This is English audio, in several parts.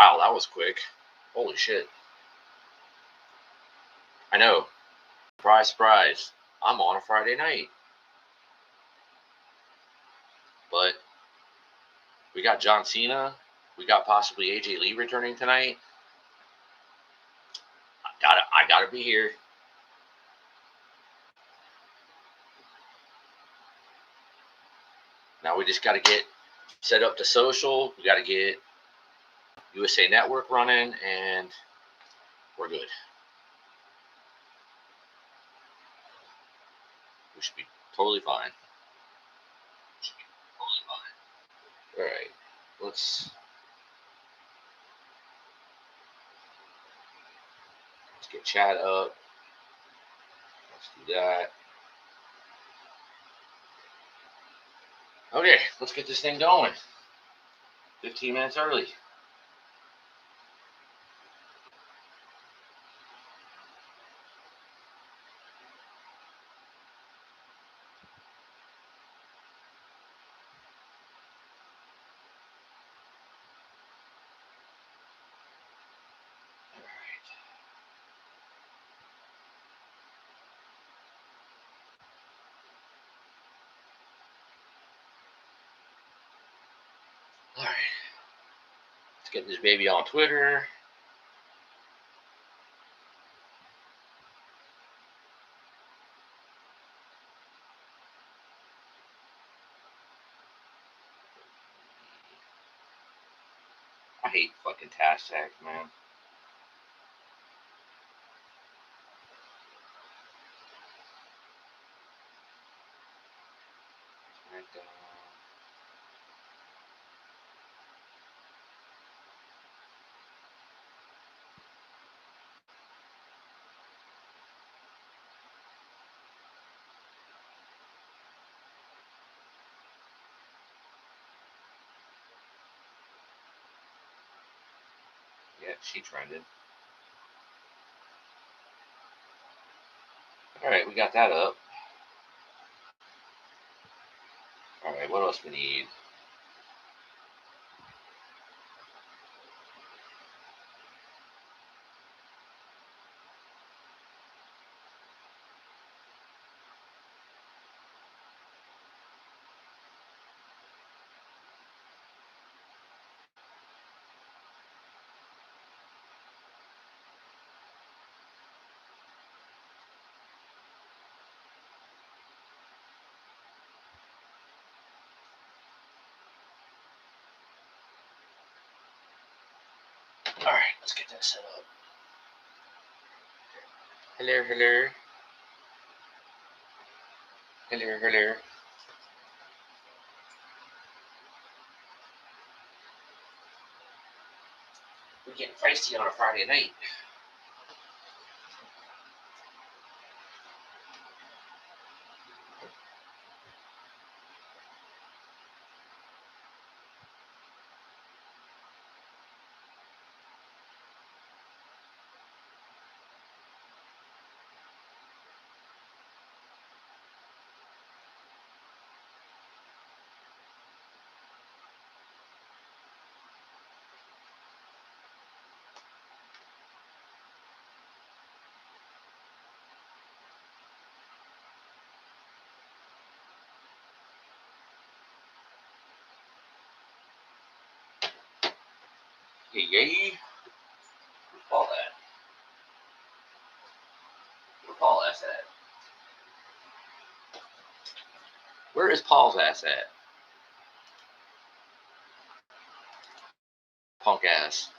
Wow, that was quick. Holy shit. I know. Surprise, surprise. I'm on a Friday night. But we got John Cena. We got possibly AJ Lee returning tonight. I gotta be here. Now we just gotta get set up to social. We gotta get USA Network running, and we're good. We should be totally fine. All right, let's get chat up. Let's do that. Okay, let's get this thing going. 15 minutes early. All right. Let's get this baby on Twitter. I hate fucking hashtags, man. Smackdown. Yeah, she trended. Alright, we got that up. Alright, what else we need? Alright, let's get that set up. Hello, hello. Hello, hello. We're getting feisty on a Friday night. Yay. Where's Paul at? Where's Paul ass at? Where is Paul's ass at? Punk ass.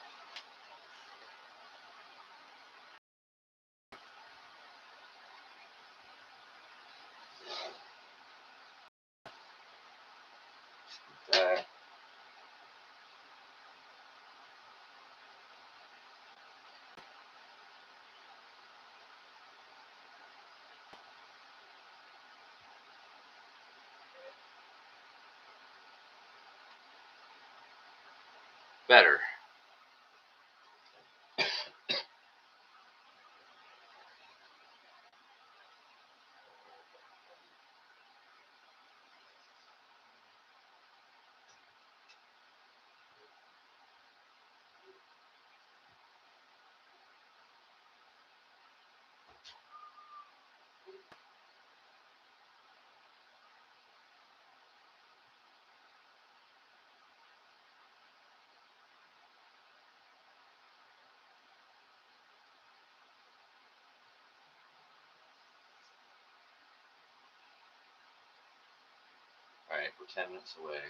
That. Better. We're 10 minutes away.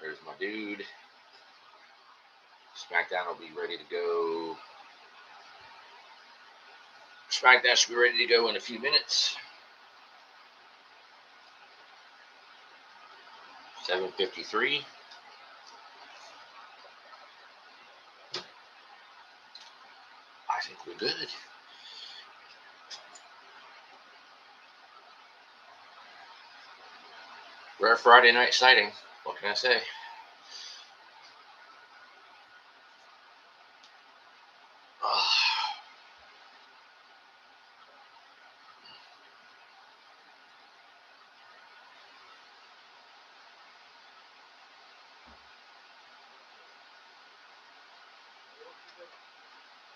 There's my dude. Smackdown will be ready to go. Smackdown should be ready to go in a few minutes. 7:53. I think we're good. Rare Friday night sighting. What can I say?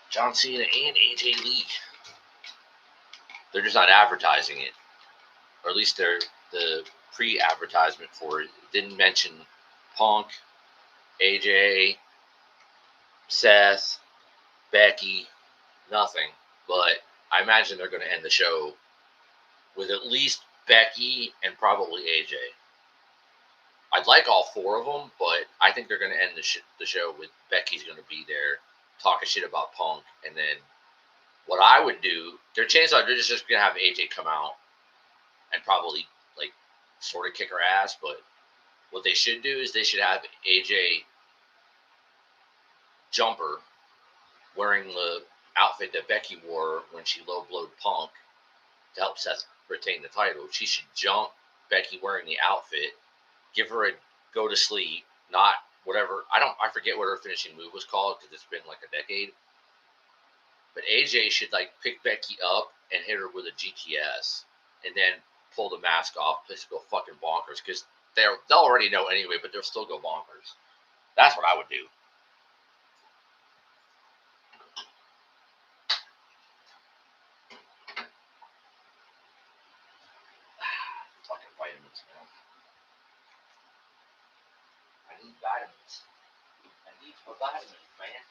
John Cena and AJ Lee. They're just not advertising it. Or at least the pre-advertisement for it didn't mention Punk, AJ, Seth, Becky, nothing. But I imagine they're going to end the show with at least Becky and probably AJ. I'd like all four of them, but I think they're going to end the show with Becky's going to be there talking shit about Punk. And then what I would do, their chances are they're just going to have AJ come out and probably like sort of kick her ass. But what they should do is they should have AJ jumper wearing the outfit that Becky wore when she low-blowed Punk to help Seth retain the title. She should jump Becky wearing the outfit, give her a go to sleep, not whatever. I forget what her finishing move was called because it's been like a decade. But AJ should like pick Becky up and hit her with a GTS and then pull the mask off, just go fucking bonkers because they'll already know anyway, but they'll still go bonkers. That's what I would do. Fucking vitamins, man. I need vitamins. I need my vitamins, man.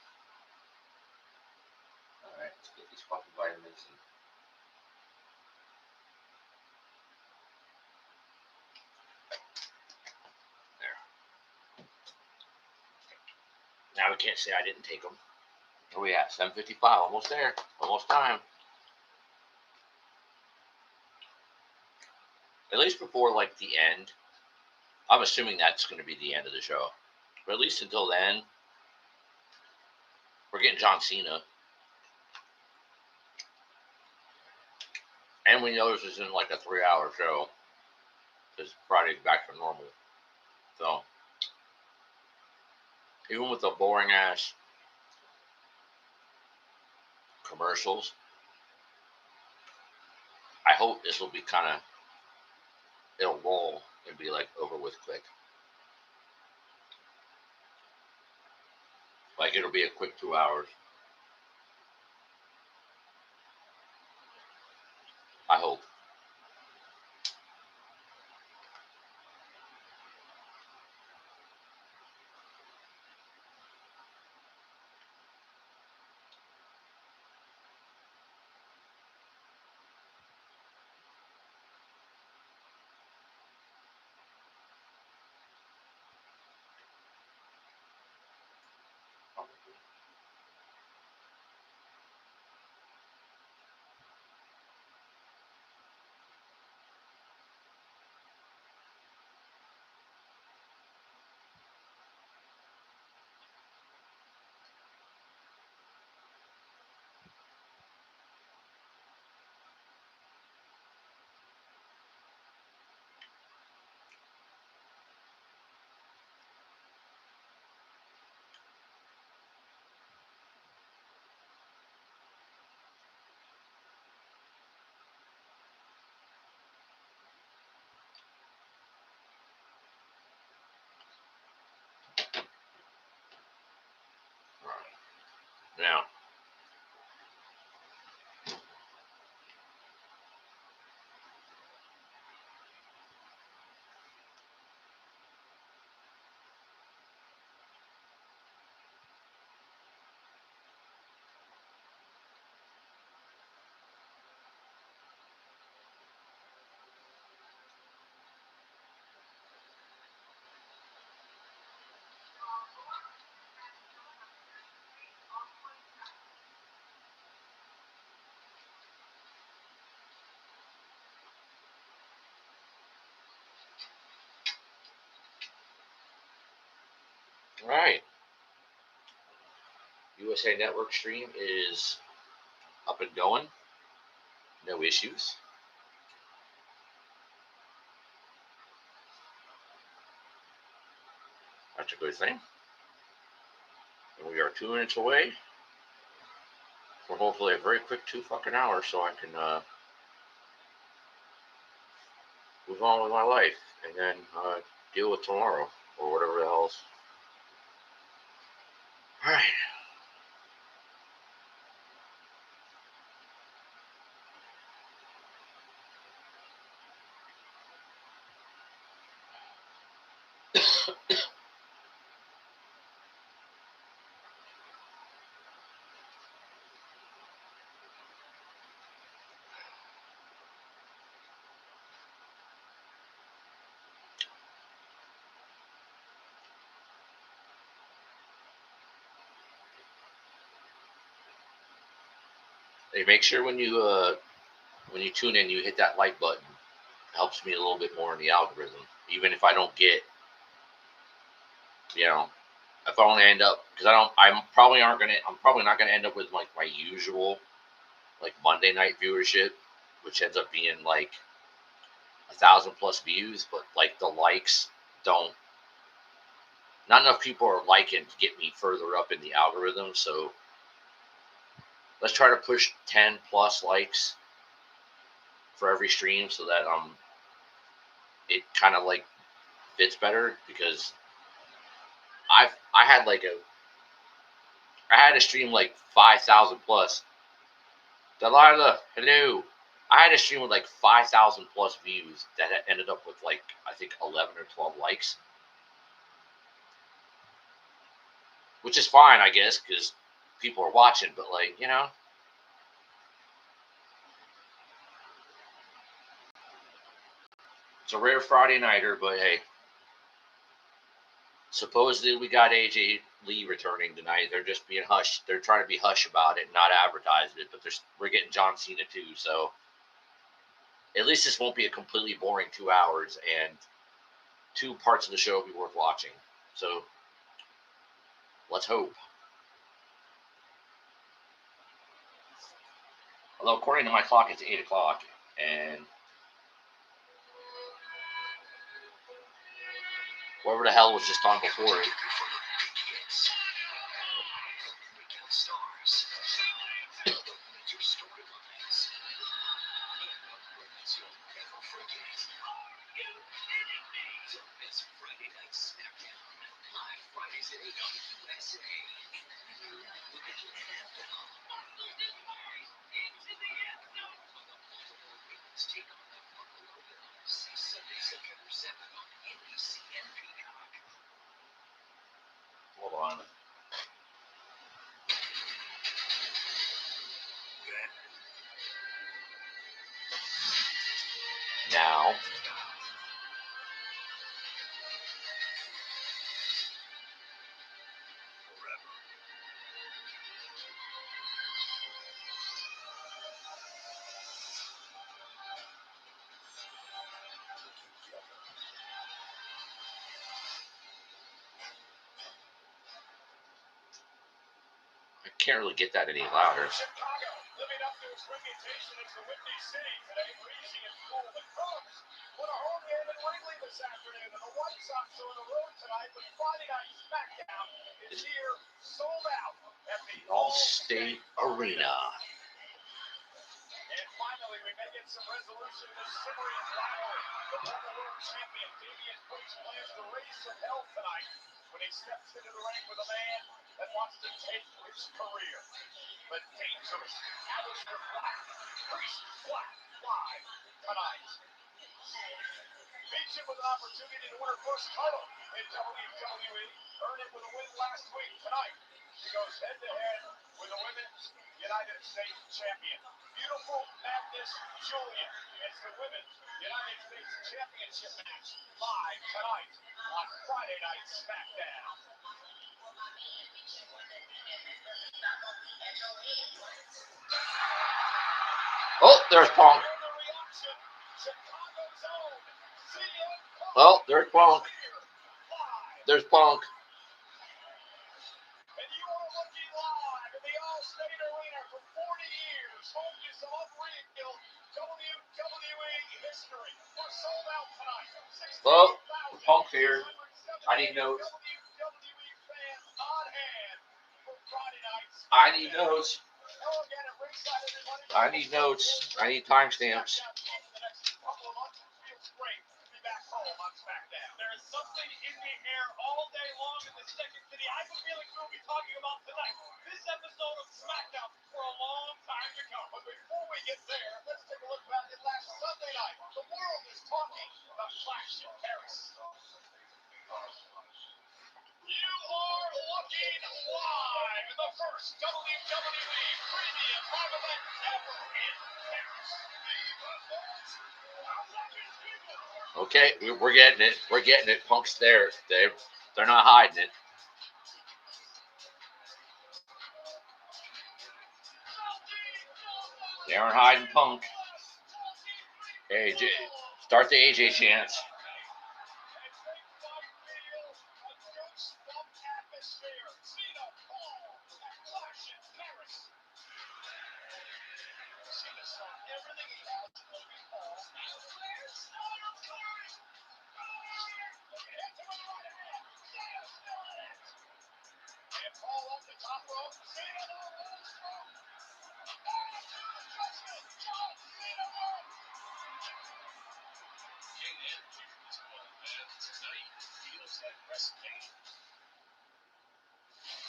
Alright, let's get these fucking vitamins and there. Now we can't say I didn't take them. Where we at? 7:55, almost there. Almost time. At least before like the end. I'm assuming that's going to be the end of the show. But at least until then, we're getting John Cena. And we know this isn't like a 3-hour show. Because Friday's back to normal. So, even with the boring ass commercials, I hope this will be kind of, it'll roll and be like over with quick. Like it'll be a quick 2 hours. I hope. All right. USA Network stream is up and going. No issues. That's a good thing. And we are 2 minutes away for hopefully a very quick 2 fucking hours so I can move on with my life and then deal with tomorrow or whatever the hell's. All right. Hey, make sure when you tune in, you hit that like button. It helps me a little bit more in the algorithm, even if I don't get, if I only end up because I'm probably not gonna end up with like my usual like Monday night viewership, which ends up being like 1,000+ views, but like the likes don't. Not enough people are liking to get me further up in the algorithm, so let's try to push 10+ likes for every stream so that it kind of like fits better because I had a stream like 5,000+. Delilah, hello. I had a stream with like 5,000+ views that ended up with like I think 11 or 12 likes, which is fine, I guess, because people are watching. But like it's a rare Friday nighter. But hey, supposedly we got AJ Lee returning tonight. They're just being hush. They're trying to be hush about it, not advertise it. But we're getting John Cena too, so at least this won't be a completely boring 2 hours, and 2 parts of the show will be worth watching. So let's hope. Although according to my clock, it's 8 o'clock, and whoever the hell was just on before it. Hold on. Now. I can't really get that any louder. Living up to its reputation as the Windy City today, breezy and cool. The Cubs put a home game in Wrigley this afternoon, and the White Sox are on the road tonight. But Friday night Smackdown is here, sold out at the All-State Arena. And finally, we may get some resolution to this simmering battle. The former world champion Damien plans to raise some hell tonight when he steps into the ring with a man that wants to take his career. But dangerous Aleister Priest live tonight. Michin with an opportunity to win her first title in WWE. Earned it with a win last week. Tonight, she goes head-to-head with the Women's United States Champion. Beautiful Madness Julia. It's the Women's United States Championship match live tonight on Friday Night Smackdown. Oh, there's Punk. Oh, there's Punk. There's Punk. Well, Punk here. I need notes. I need notes. I need notes. I need timestamps. There's something in the air all day long in the second city. I have a feeling we'll be talking about tonight. This episode of Smackdown for a long time to come. But before we get there, let's take a look back at last Sunday night. The world is talking about Clash in Paris. You are looking live in the first WWE Premium Live event ever in Paris. Okay, we're getting it. We're getting it. Punk's there. They're not hiding it. They aren't hiding Punk. AJ, start the AJ chants.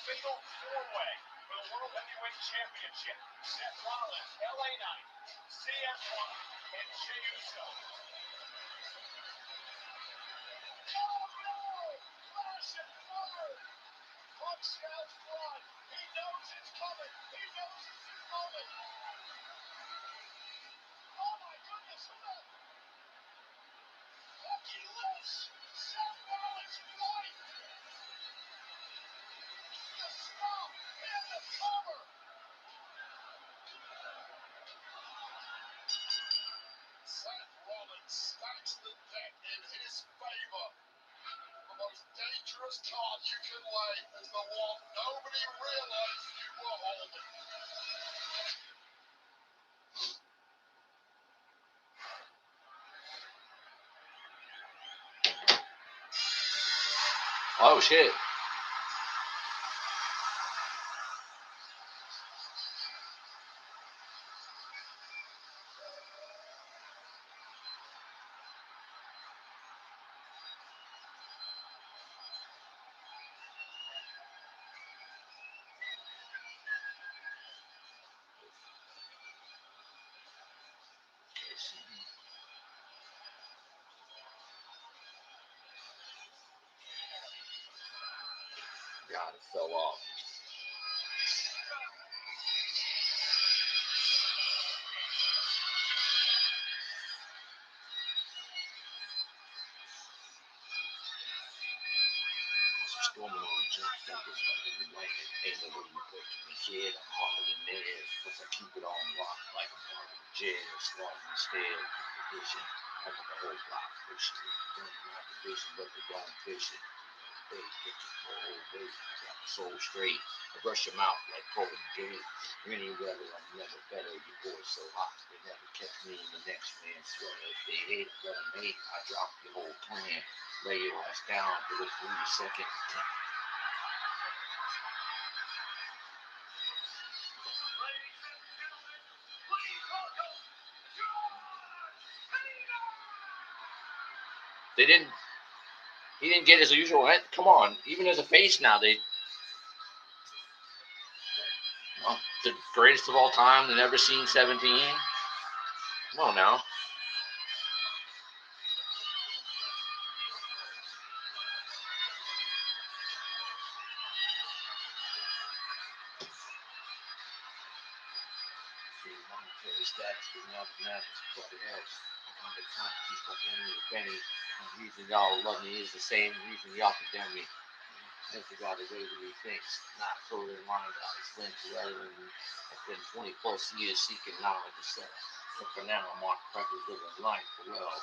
Fatal four-way for the World Heavyweight Championship. Seth Rollins, LA Knight, CM Punk, and Jey Uso. Oh no! Flash and forward! Punk smells blood. He knows it's coming. He knows it's his moment. Oh my goodness! Lucky loose! Seth Rollins' wife! The stop and the cover! Seth Rollins stacks the deck in his favor. The most dangerous card you can lay is the one nobody realized you were holding. Oh shit. God, it fell off. Storming on jumped up as fucking lightning. Ain't no way you put me shit. I'm hotter than this. Plus I keep it on lock like a part of the jail. Slotting the stale competition. I got the whole block pushing it. Don't my division, but they don't fish it. They get your whole weight. I got my soul straight. I brush them out like Colton Gate. Rainy weather, I'm never better. Your boy's so hot. They never kept me in the next man's sweater. If they hate, let them hate. I drop the whole plan. Lay your ass down for the 3-second attempt. He didn't get his usual. Come on, even as a face now, the greatest of all time, the never seen 17. Come on now. Monetary status does not matter, but it helps. I'm the conscious of any penny. The reason y'all love me is the same reason y'all condemn me. Simply by the way that he thinks, not further in line about his length, rather than I've been 20 plus years seeking knowledge of Seth. But for now, I'm on practice living life well.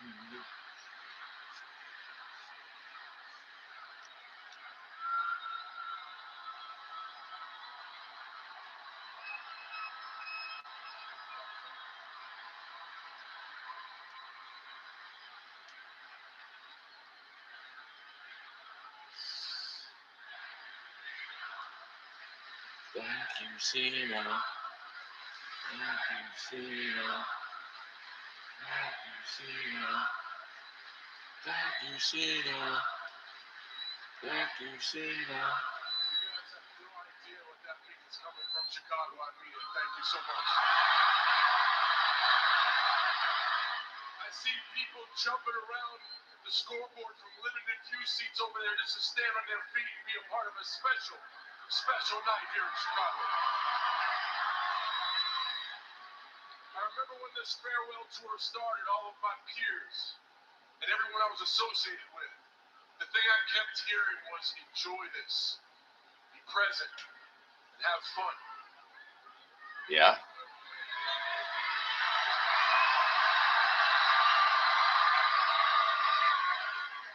Thank you, Cena. Thank you, Cena. Thank you, Cena. Thank you, Cena. Thank you, Cena. You guys have no idea what that means coming from Chicago. I mean it. Thank you so much. I see people jumping around the scoreboard from limited view seats over there just to stand on their feet and be a part of a special night here in Chicago. I remember when this farewell tour started, all of my peers and everyone I was associated with, the thing I kept hearing was enjoy this, be present, and have fun. Yeah.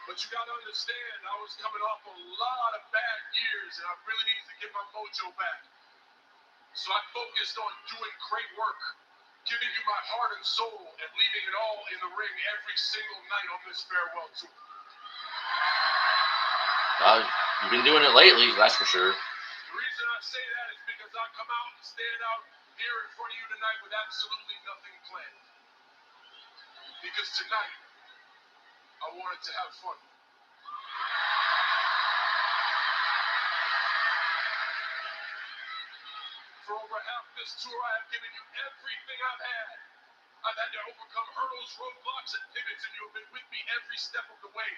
But you gotta understand, I was coming off a lot of bad years, and I really needed to get my mojo back. So I focused on doing great work, giving you my heart and soul, and leaving it all in the ring every single night on this farewell tour. You've been doing it lately, that's for sure. The reason I say that is because I come out and stand out here in front of you tonight with absolutely nothing planned. Because tonight, I wanted to have fun. For over half this tour, I have given you everything I've had. I've had to overcome hurdles, roadblocks, and pivots, and you have been with me every step of the way.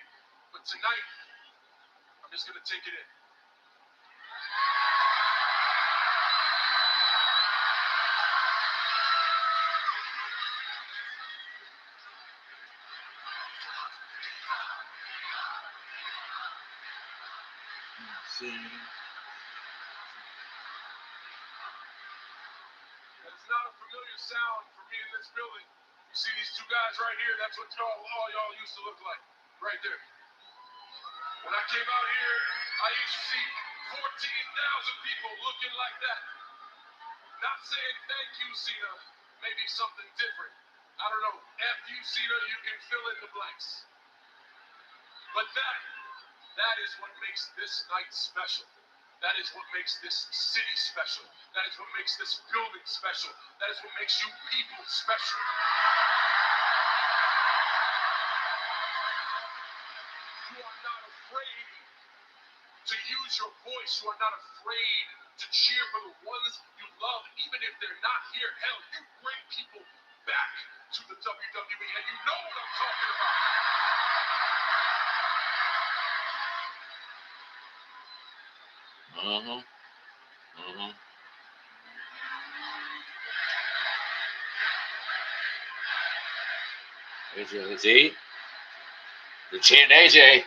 But tonight, I'm just going to take it in. It's not a familiar sound for me in this building. You see these two guys right here? That's what all y'all used to look like. Right there. When I came out here, I used to see 14,000 people looking like that. Not saying thank you, Cena. Maybe something different. I don't know. F you, Cena, you can fill in the blanks. But that is what makes this night special. That is what makes this city special. That is what makes this building special. That is what makes you people special. You are not afraid to use your voice. You are not afraid to cheer for the ones you love, even if they're not here. Hell, you bring people back to the WWE, and you know what I'm talking about. See? They're chanting AJ. Boy, are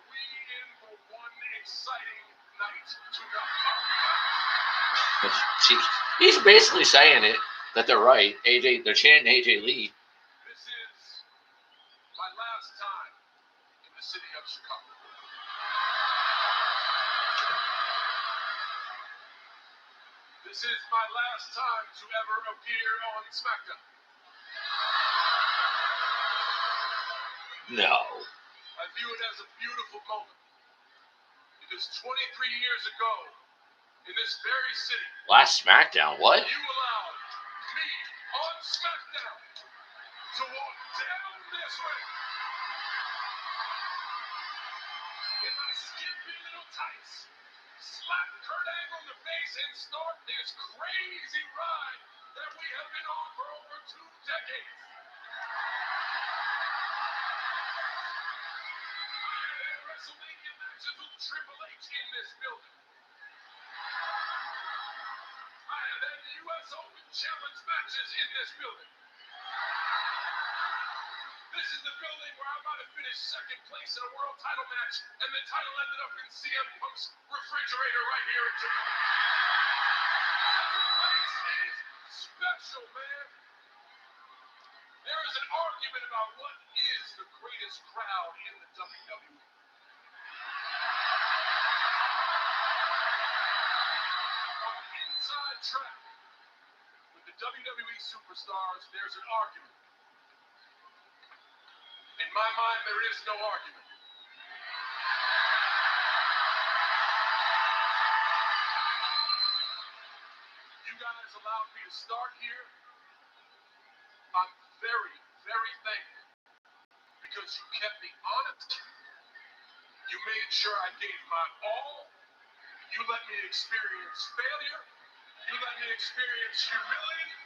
we in for one exciting night tonight. He's basically saying it that they're right. AJ, they're chanting AJ Lee. This is my last time in the city of Chicago. This is my last time to ever appear on Smackdown. No. I view it as a beautiful moment. Because 23 years ago, in this very city, Last Smackdown, what? you allowed me on Smackdown to walk down this way in my skimpy little tights, slap Kurt Angle on the face, and start this crazy ride that we have been on for over 2 decades. I had WrestleMania matches with Triple H in this building. I have had U.S. Open Challenge matches in this building. This is the building where I might have finished second place in a world title match, and the title ended up in CM Punk's refrigerator right here in Chicago. This place is special, man. There is an argument about what is the greatest crowd in the WWE. On the inside track with the WWE superstars, there's an argument. In my mind, there is no argument. You guys allowed me to start here. I'm very, very thankful because you kept me honest. You made sure I gave my all. You let me experience failure. You let me experience humility.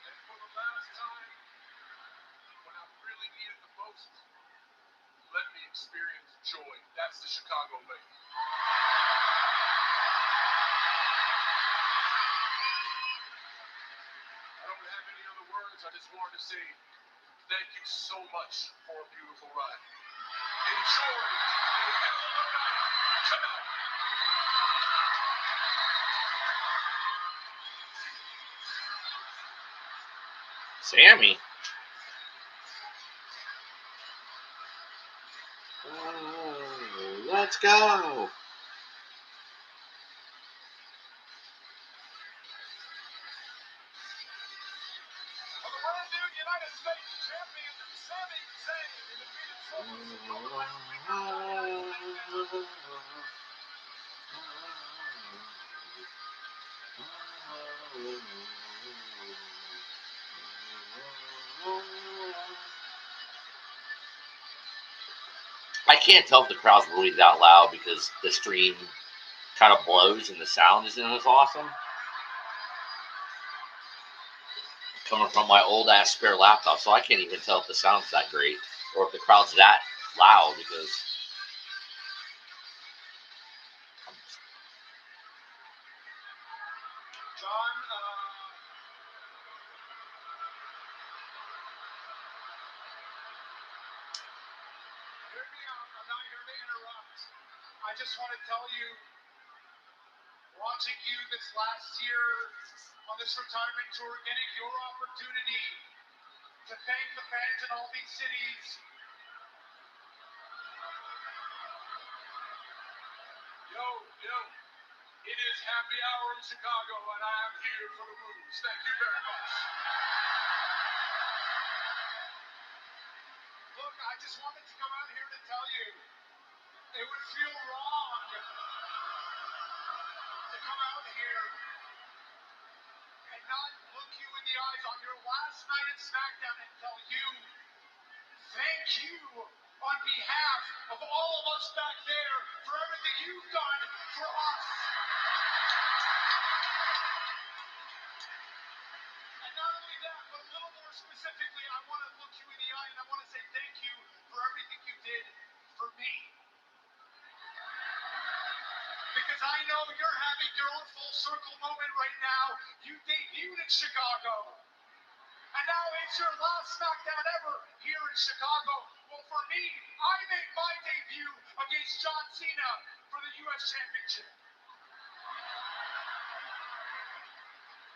And for the last time, when I really needed the most, let me experience joy. That's the Chicago way. I don't have any other words. I just wanted to say thank you so much for a beautiful ride. Enjoy the hell of a night tonight. Sami. Oh, let's go. On the brand new United States champion, Sami Zayn, defeated I can't tell if the crowd's really that loud because the stream kind of blows and the sound isn't as awesome. Coming from my old ass spare laptop, so I can't even tell if the sound's that great or if the crowd's that loud because John, hear me out. I'm not here to interrupt. I just want to tell you, watching you this last year on this retirement tour, getting your opportunity to thank the fans in all these cities. Yo, it is happy hour in Chicago, and I am here for the moves. Thank you very much. Look, I just wanted to come out here to tell you, it would feel wrong to come out here and not look you in the eyes on your last night at Smackdown and tell you, thank you on behalf of all of us back there for everything you've done for us. And not only that, but a little more specifically, I want to look you in the eye and I want to say thank you for everything you did for me. Because I know you're having your own full circle moment right now. You debuted in Chicago. And now it's your last Smackdown ever here in Chicago. Well, for me, I made my debut against John Cena for the U.S. Championship.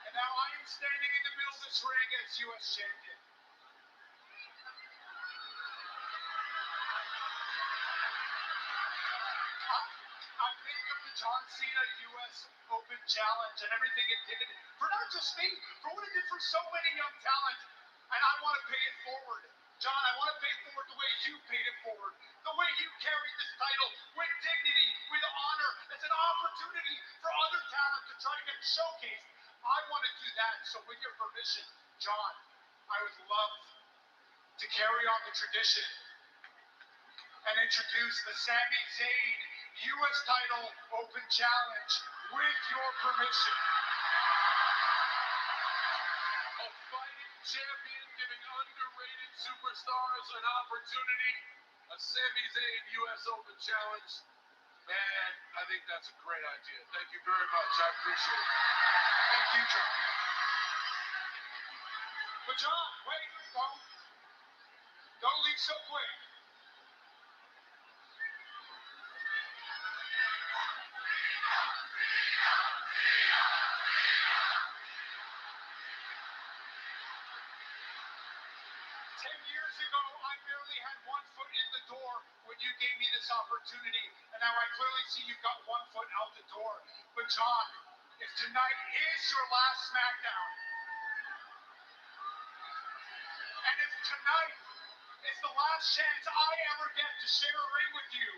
And now I am standing in the middle of this ring as U.S. Champion. I think of the John Cena U.S. Open Challenge and everything it did for not just me, for what it did for so many young talent. And I want to pay it forward. John, I want to pay it forward the way you paid it forward. The way you carried this title with dignity, with honor, as an opportunity for other talent to try to get showcased. I want to do that. So with your permission, John, I would love to carry on the tradition and introduce the Sami Zayn U.S. title Open Challenge with your permission. A fighting champion giving underrated superstars an opportunity. A Sami Zayn U.S. Open Challenge. Man, I think that's a great idea. Thank you very much. I appreciate it. Thank you, John. But John, wait, don't leave so quick. 10 years ago, I barely had one foot in the door when you gave me this opportunity, and now I clearly see you've got one foot out the door. But John, if tonight is your last Smackdown, and if tonight is the last chance I ever get to share a ring with you,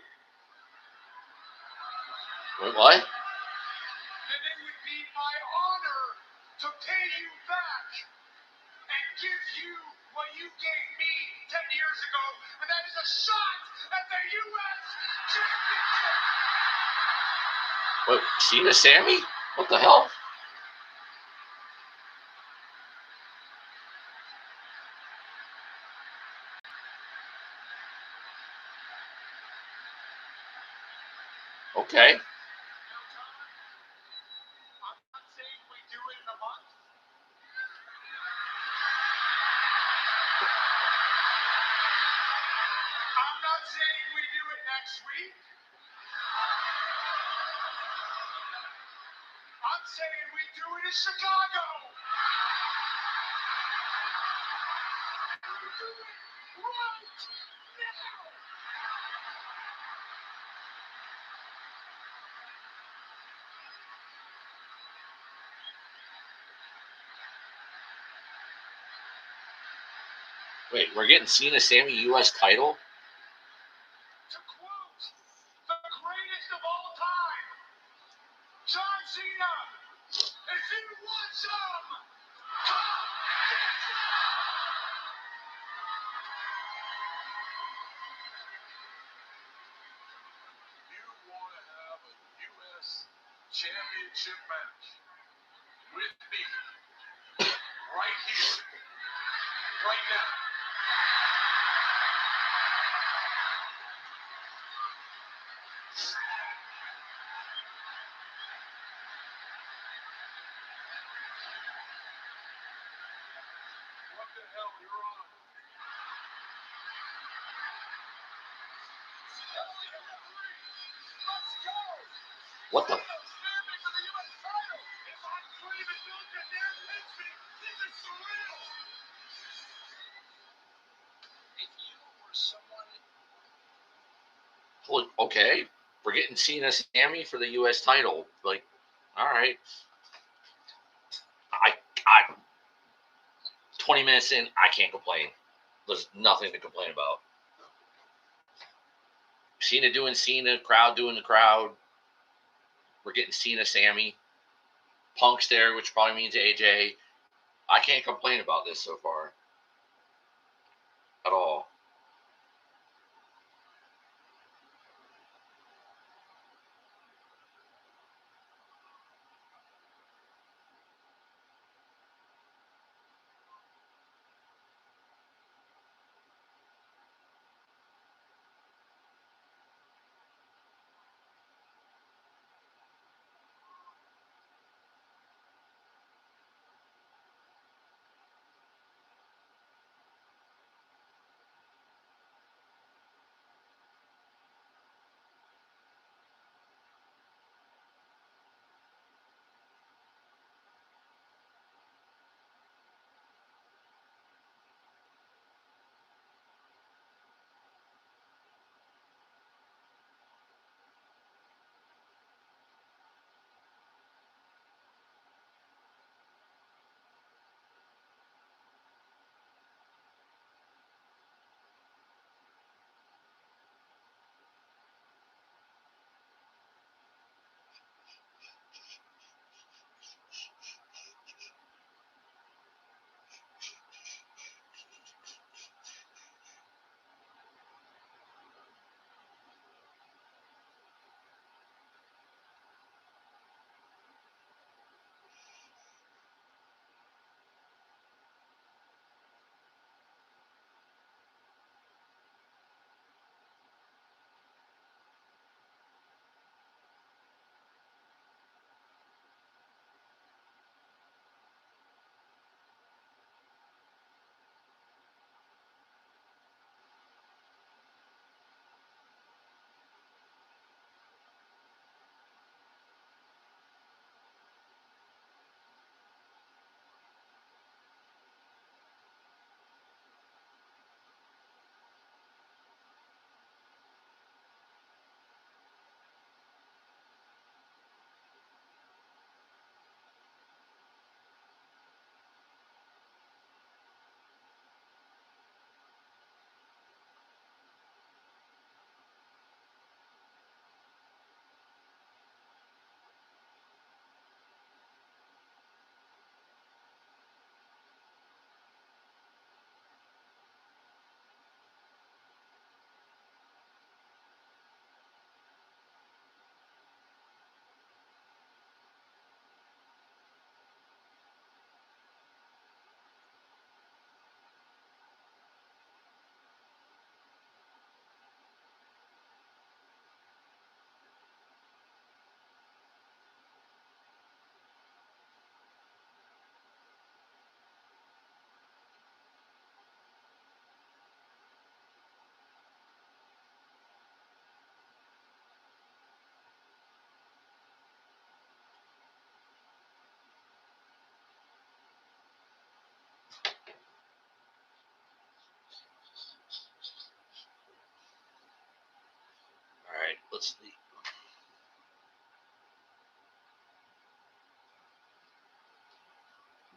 Wait, what? then it would be my honor to pay you back and give you what you gave me 10 years ago, and that is a shot at the U.S. Championship. What? Cena, Sami? What the hell? Okay. Now, John, I'm not saying we do it in a month. I'm not saying we do it next week. I'm saying we do it in Chicago. We do it right now. Wait, we're getting Cena, Sami U.S. title? To quote the greatest of all time, John Cena, if you want some, come get some. You want to have a U.S. championship match with me right here, right now. What the hell, Your Honor? Let's go! What the? Standing for the U.S. title! If I dream and build a damn pitch me, this is surreal! If you were someone... Well, okay. We're getting Cena, Sami for the U.S. title. Like, all right. I 20 minutes in, I can't complain. There's nothing to complain about. Cena doing Cena, crowd doing the crowd. We're getting Cena, Sami. Punk's there, which probably means AJ. I can't complain about this so far. At all.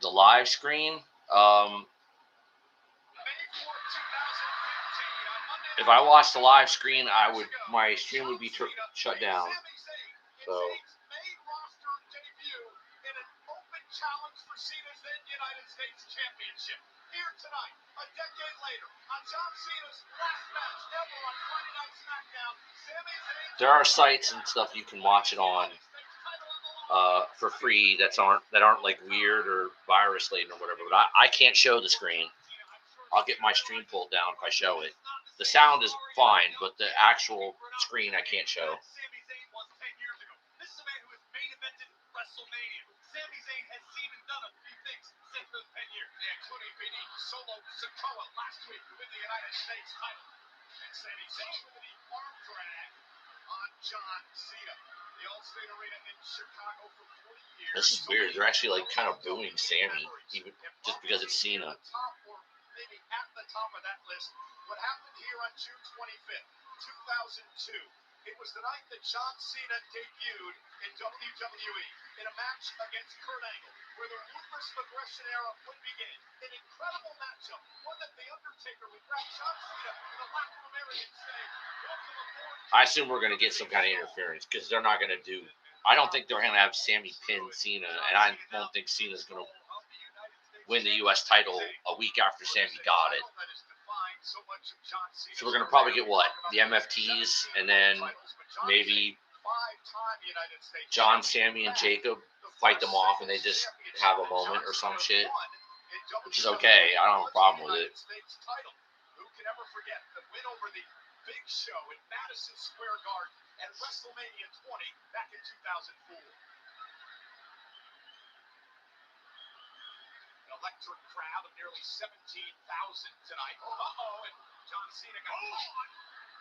the live screen. If I watched the live screen, my stream would be shut down. So. Challenge for Cena's then United States Championship. Here tonight, a decade later, on John Cena's last match ever on Friday Night Smackdown, Sami Zayn. There are sites and stuff you can watch it on for free that aren't like weird or virus laden or whatever. But I can't show the screen. I'll get my stream pulled down if I show it. The sound is fine, but the actual screen I can't show. Sami Zayn was 10 years ago. This is a man who has main evented WrestleMania. Sami Zayn has seen and done a few things since those 10 years, including beating Solo Sikoa last week to win the United States title. And Sami Zayn with the arm drag on John Cena. The Allstate Arena in Chicago for 40 years. This is weird. They're actually like kind of booing Sami, even just because it's Cena. Maybe at the top of that list. What happened here on June 25th, 2002? It was the night that John Cena debuted in WWE in a match against Kurt Angle, where the ruthless aggression era would begin. An incredible matchup, one that The Undertaker would grab John Cena in a Latin American say, "Welcome aboard." I assume we're going to get some kind of interference because they're not going to do. I don't think they're going to have Sami pin Cena, and I don't think Cena's going to win the U.S. title a week after Sami got it. So we're going to probably get what? The MFTs, and then maybe John, Sami, and Jacob fight them off, and they just have a moment or some shit, which is okay. I don't have a problem with it. Who can ever forget the win over the Big Show in Madison Square Garden at WrestleMania 20 back in 2004? Electric crowd of nearly 17,000 tonight. And John Cena got caught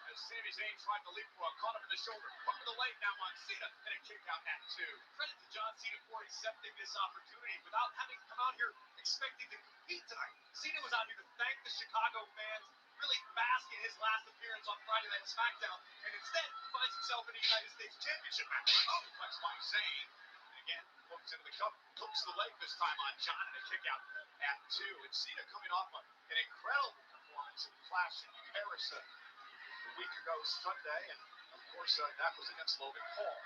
as Sami Zayn tried to leapfrog, caught him in the shoulder, hook of the leg now on Cena, and a kick out at 2. Credit to John Cena for accepting this opportunity without having come out here expecting to compete tonight. Cena was out here to thank the Chicago fans, really bask in his last appearance on Friday Night Smackdown, and instead finds himself in a United States Championship match. Suplex by Zayn. Again, hooks into the cup, hooks the leg this time on John, and a kick out at 2. And Cena coming off an incredible performance in Clash in Paris a week ago Sunday, and of course that was against Logan Paul.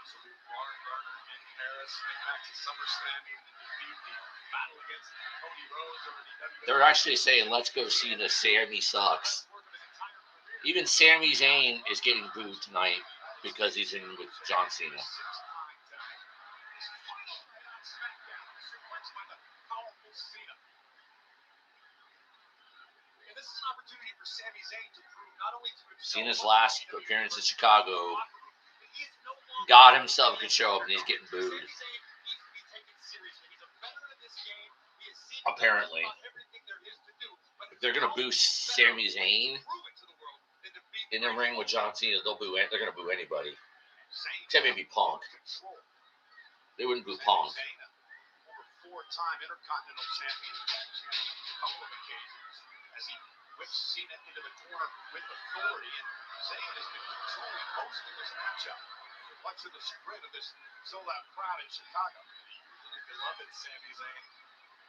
Absolute barn burner in Paris, and back to SummerSlam, even to defeat the battle against Cody Rhodes over the WWE. They're actually saying, "Let's go see the Sami sucks." Even Sami Zayn is getting booed tonight because he's in with John Cena. Cena's last appearance in Chicago, God himself could show up and he's getting booed. Apparently. If they're going to boo Sami Zayn in the ring with John Cena, they're going to boo anybody. Except maybe Punk. They wouldn't boo Punk. Four-time Intercontinental Champion, a couple of occasions, as he whips Cena into the corner with authority, and Zayn has been controlling most of this matchup. Much of the chagrin of this sold-out crowd in Chicago. Really beloved Sami Zayn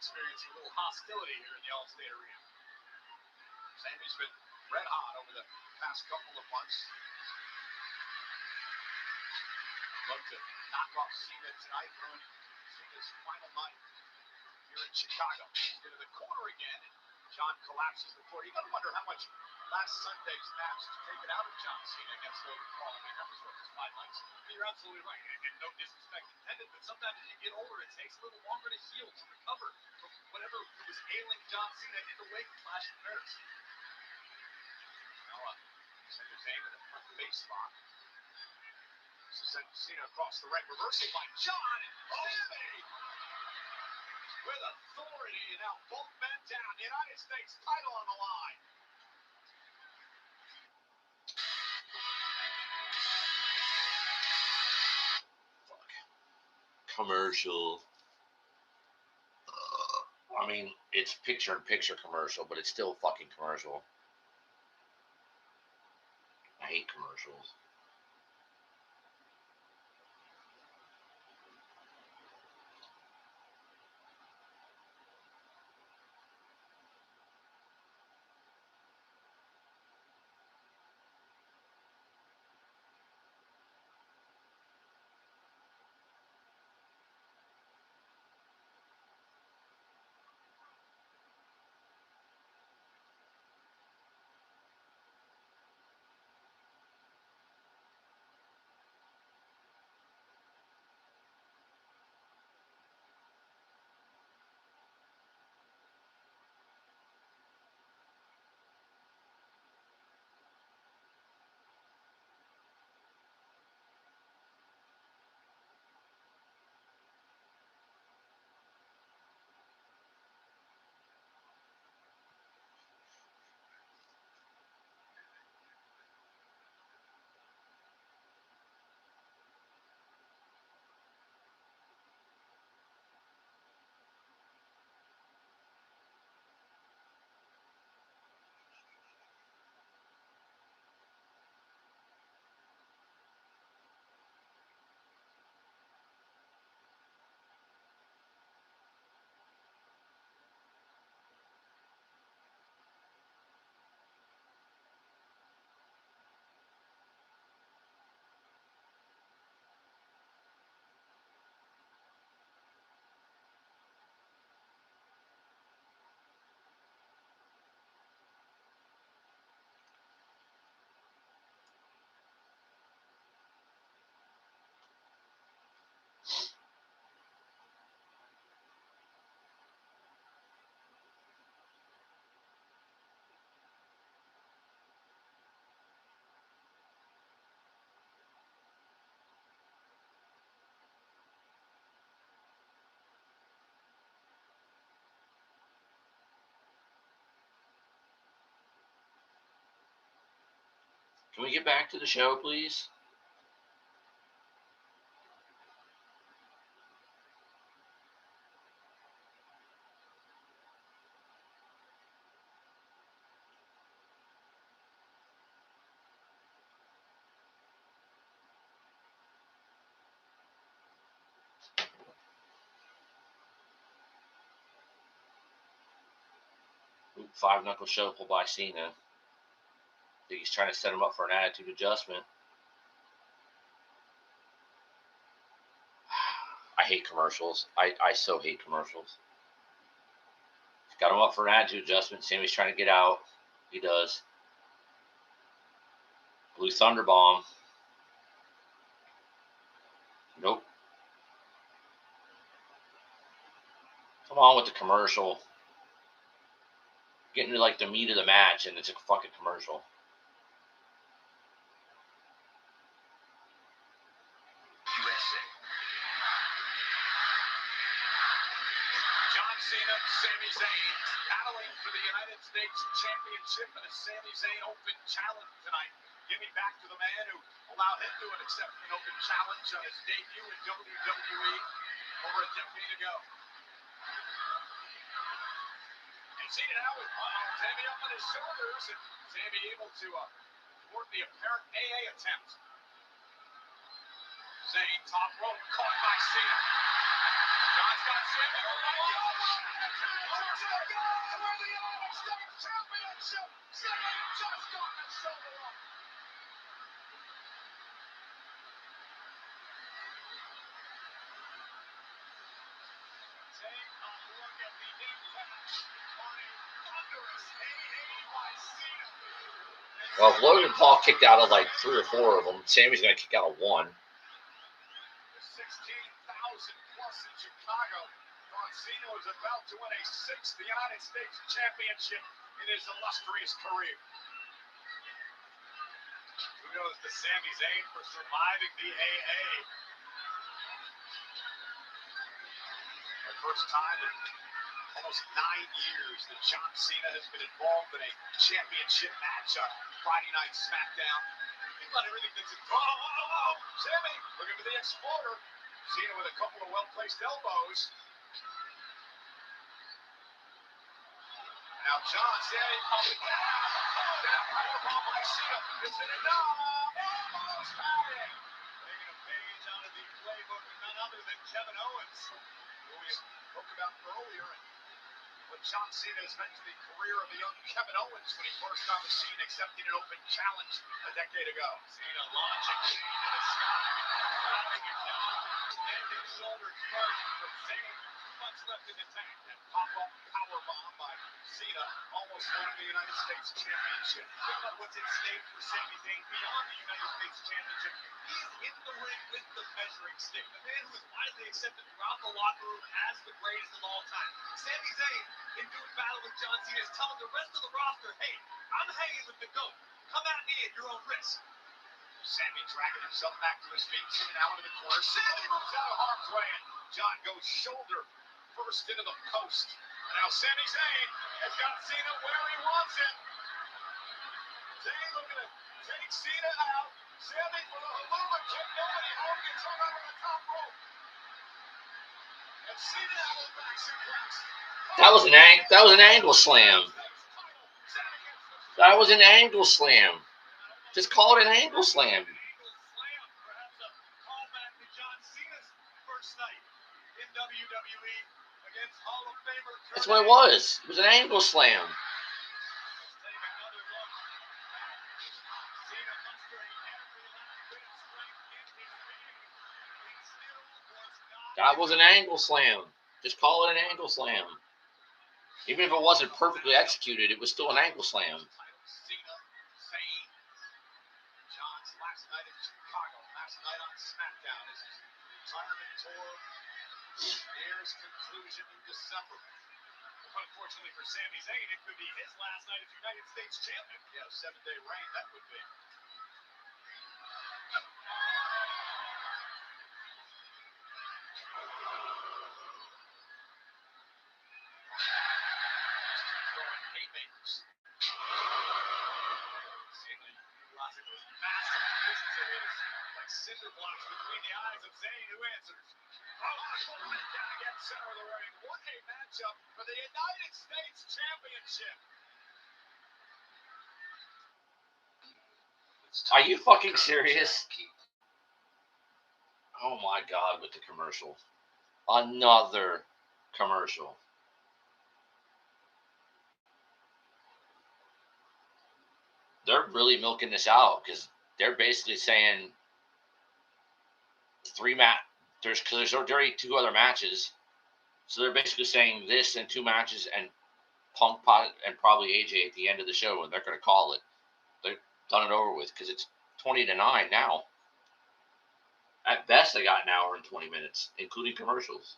experiencing a little hostility here in the Allstate Arena. Sami's been red hot over the past couple of months. Look to knock off Cena tonight, ruin Cena's final night here in Chicago. He's into the corner again, and John collapses the floor. You got to wonder how much last Sunday's match has taken out of John Cena against Logan Paul. I mean, that was what, just 5 months? You're absolutely right, and no disrespect intended, but sometimes as you get older, it takes a little longer to heal, to recover from whatever was ailing John Cena in the wake of Clash in Paris. Now, Sami Zayn with a front face lock. Send Cena across the ring, reversal by John, and Sami with authority, and now both men down. The United States title on the line. Fuck. Commercial. I mean, it's picture-in-picture commercial, but it's still fucking commercial. I hate commercials. Can we get back to the show, please? Oop, 5-knuckle shuffle by Cena. I think he's trying to set him up for an attitude adjustment. I hate commercials. I so hate commercials. Got him up for an attitude adjustment. Sammy's trying to get out. He does. Blue Thunder Bomb. Nope. Come on with the commercial. Getting to like the meat of the match and it's a fucking commercial. John Cena, Sami Zayn, battling for the United States Championship in a Sami Zayn Open Challenge tonight. Giving back to the man who allowed him to accept an open challenge on his debut in WWE over a decade ago. And Cena now with Sami up on his shoulders, and Sami able to thwart the apparent AA attempt. Zayn, top rope, caught by Cena. John's got Sami. Oh my gosh! For the United States Championship, Sami just got the shoulder up. Take a look at the impact on a thunderous AA by Cena. Well, if Logan Paul kicked out of like 3 or 4 of them, Sammy's going to kick out of 1. 16,000 plus in Chicago. Thought Cena was about to win a 6th United States Championship in his illustrious career. Kudos to Sami Zayn for surviving the AA. The first time in almost 9 years that John Cena has been involved in a championship match on Friday Night Smackdown. Think about everything that's involved. Oh, Sami looking for the exploder. Cena with a couple of well-placed elbows. Now John Cena coming down. Oh, that powerbomb by Cena. Is it enough? Almost had it. Taking a page out of the playbook of none other than Kevin Owens, who we spoke about earlier. What John Cena has meant to the career of the young Kevin Owens when he first on the scene, accepting an open challenge a decade ago. Cena launching into the sky before dropping it down. And his shoulders first from Zayn. 2 months left in the tank. That pop-up powerbomb by Cena almost won the United States Championship. Think about what's at stake for Sami Zayn beyond the United States Championship. He's in the ring with the measuring stick. The man who is widely accepted throughout the locker room as the greatest of all time. Sami Zayn, in doing battle with John Cena, is telling the rest of the roster, hey, I'm hanging with the GOAT. Come at me at your own risk. Sami dragging himself back to his feet, Cena now into the corner. Sami moves out of harm's way, and John goes shoulder first into the post. And now Sami Zayn has got Cena where he wants it. Zayn looking to take Cena out. Sami for the Haluma kick. Nobody home gets hung out on the top rope. And Cena now with back suplex. That was an angle slam. That was an angle slam. Just call it an angle slam. Perhaps a callback to John Cena's first night in WWE against Hall of Famer. That's what it was. It was an angle slam. Let's take another look at Cena mustering every last bit of strength in his being. It still was not. That was an angle slam. Just call it an angle slam. Even if it wasn't perfectly executed, it was still an angle slam. Cena, Zayn, John's last night in Chicago, last night on Smackdown as his retirement tour nears conclusion in December. Unfortunately for Sami Zayn, it could be his last night as United States champion. Yeah, 7-day reign, that would be. Throwing haymakers. Cena utilizing those cinder blocks between the eyes of Zayn, who answers. Oh, right down against center of the ring. What a matchup for the United States Championship. Are you fucking serious? Oh my God, with the commercial. Another commercial. They're really milking this out because they're basically saying there's already 2 other matches. So they're basically saying this and 2 matches and Punk and probably AJ at the end of the show, and they're going to call it. They've done it over with because it's 20-9 now. At best, they got an hour and 20 minutes, including commercials.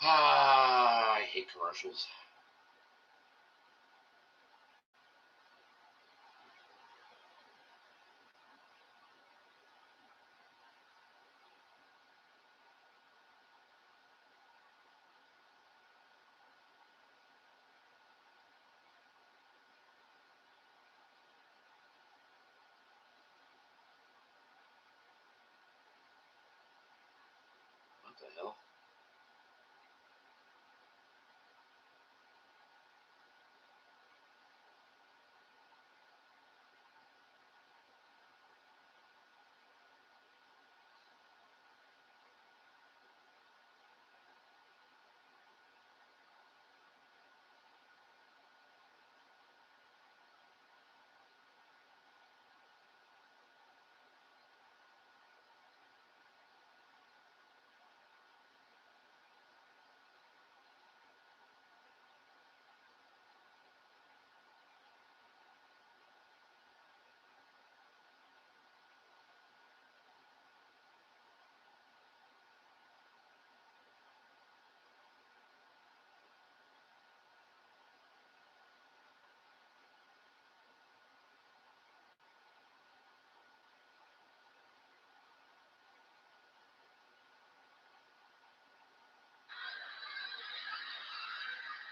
I hate commercials. What the hell?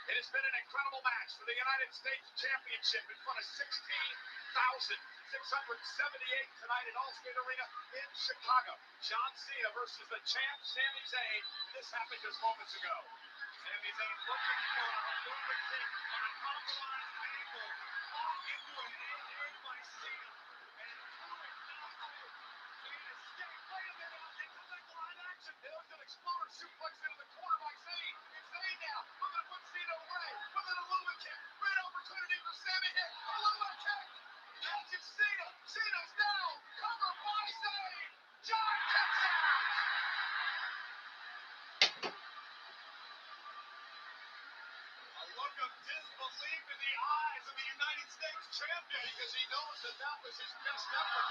It has been an incredible match for the United States Championship in front of 16,678 tonight at Allstate Arena in Chicago. John Cena versus the champ, Sami Zayn. This happened just moments ago. Sami Zayn looking for a movement kick on a compromised angle. Off into an AA by Cena. And through it, now Zayn escaped. Wait a minute, into single line action. There's an exploder suplex into the corner by Zayn. It's Zayn now. Looking to put Cena away with an Illuma kick. Great opportunity for Sami hit. Illuma kick. Matches Cena. Cena's down. Cover by Zayn. John kicks out. A look of disbelief in the eyes of the United States champion because he knows that that was his best effort.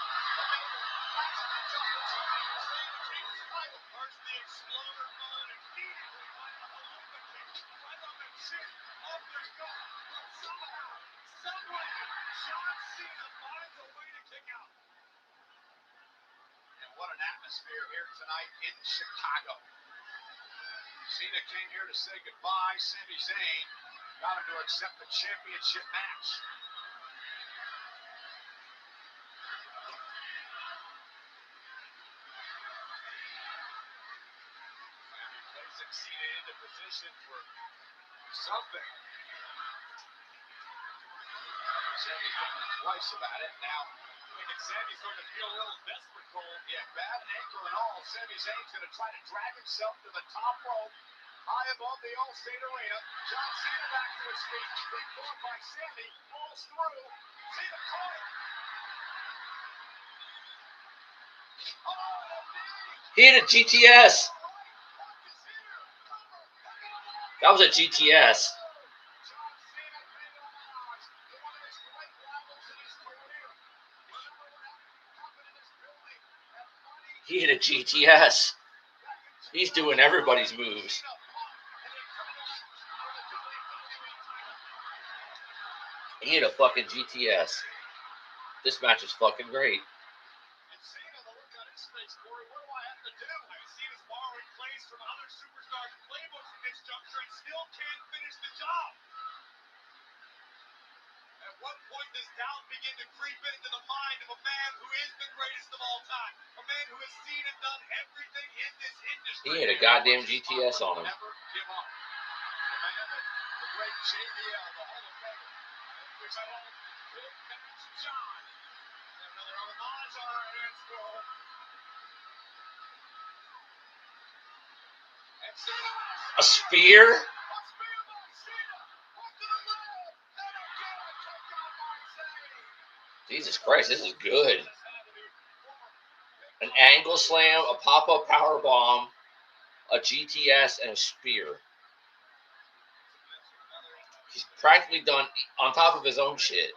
Last ditch opportunity for Zayn to keep his title. First the exploder on immediately by the Illuma kick. Right on the chin of their gut. But somehow, someway, John Cena finds a way to kick out. And what an atmosphere here tonight in Chicago. Cena came here to say goodbye. Sami Zayn Got him to accept the championship match. Placing Cena into position for something. Sami thinking twice about it. Now, thinking Sami's going to feel a little desperate, Cole. Yeah, bad ankle and all. Sami Zayn's going to try to drag himself to the top rope, high above the Allstate Arena. John Cena back to his feet. Big blow by Sami. Falls through. Cena caught him. He hit a GTS. That was a GTS. He hit a GTS. He's doing everybody's moves. He hit a fucking GTS. This match is fucking great. At what point does doubt begin to creep into the mind of a man who is the greatest of all time? A man who has seen and done everything in this industry. He had a goddamn GTS on him. Never give up. The man that the great JBL, the Hall of Famer, which I all big match John. Another homage on our hands, Cole. A spear? Jesus Christ, this is good. An angle slam, a pop-up power bomb, a GTS, and a spear. He's practically done on top of his own shit.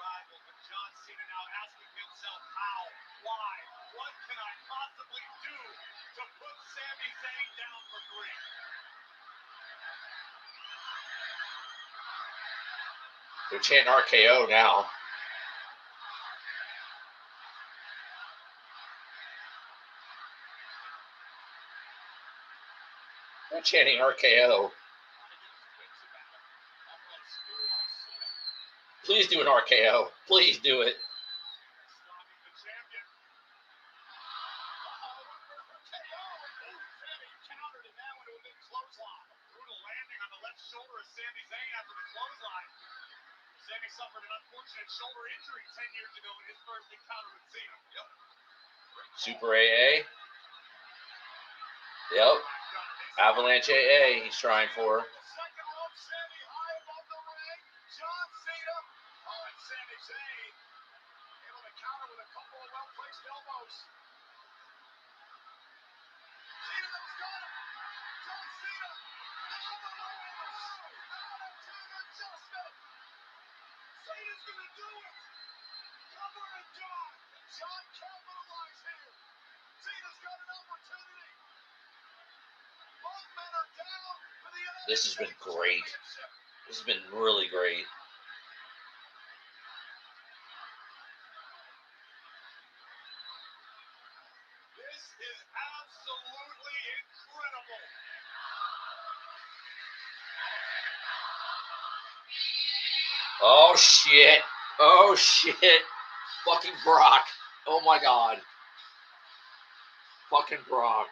They're chanting RKO now. They're chanting RKO. Please do an RKO. Please do it. Sami suffered an unfortunate shoulder injury 10 years ago in his first encounter with Cena. Yep. Super AA. Yep. Avalanche AA he's trying for. Second rope, Sami high above the ring. John Cena. Oh, and Sami Zayn able to counter with a couple of well-placed elbows. Cena has got him. John Cena. Cena's going to do it. Cover and John. John capitalized here. Cena's got an opportunity. Both men are down for the This has been great. This has been really great. This is absolutely incredible. Oh shit. Oh shit. Fucking Brock. Oh my god. Fucking Brock.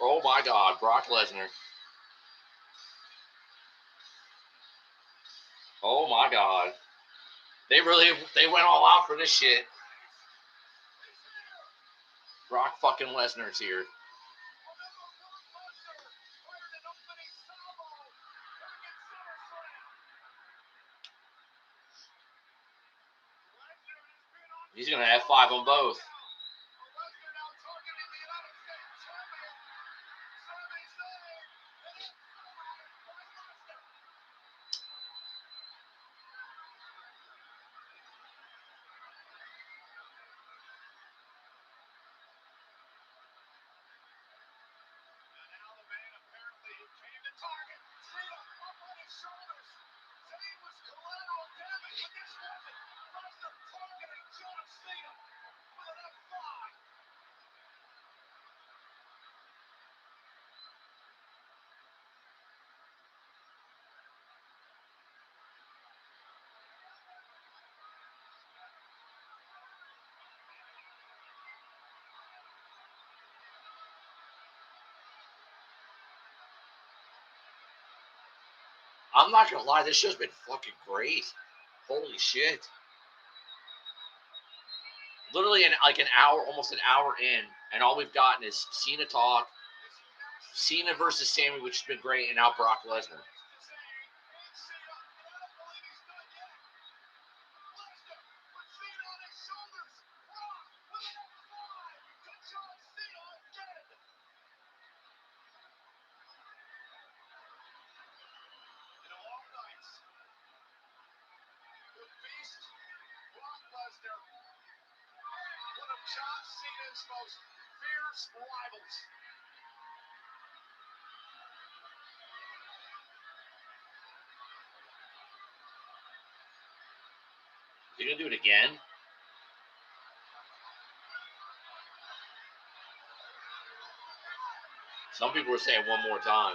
Oh my god. Brock Lesnar. Oh my god. They went all out for this shit. Brock fucking Lesnar's here. He's going to have 5 on both. I'm not gonna lie, this show's been fucking great. Holy shit. Literally like an hour, almost an hour in, and all we've gotten is Cena talk, Cena versus Sami, which has been great, and now Brock Lesnar. John Cena's most fierce rivals. You gonna do it again? Some people were saying one more time.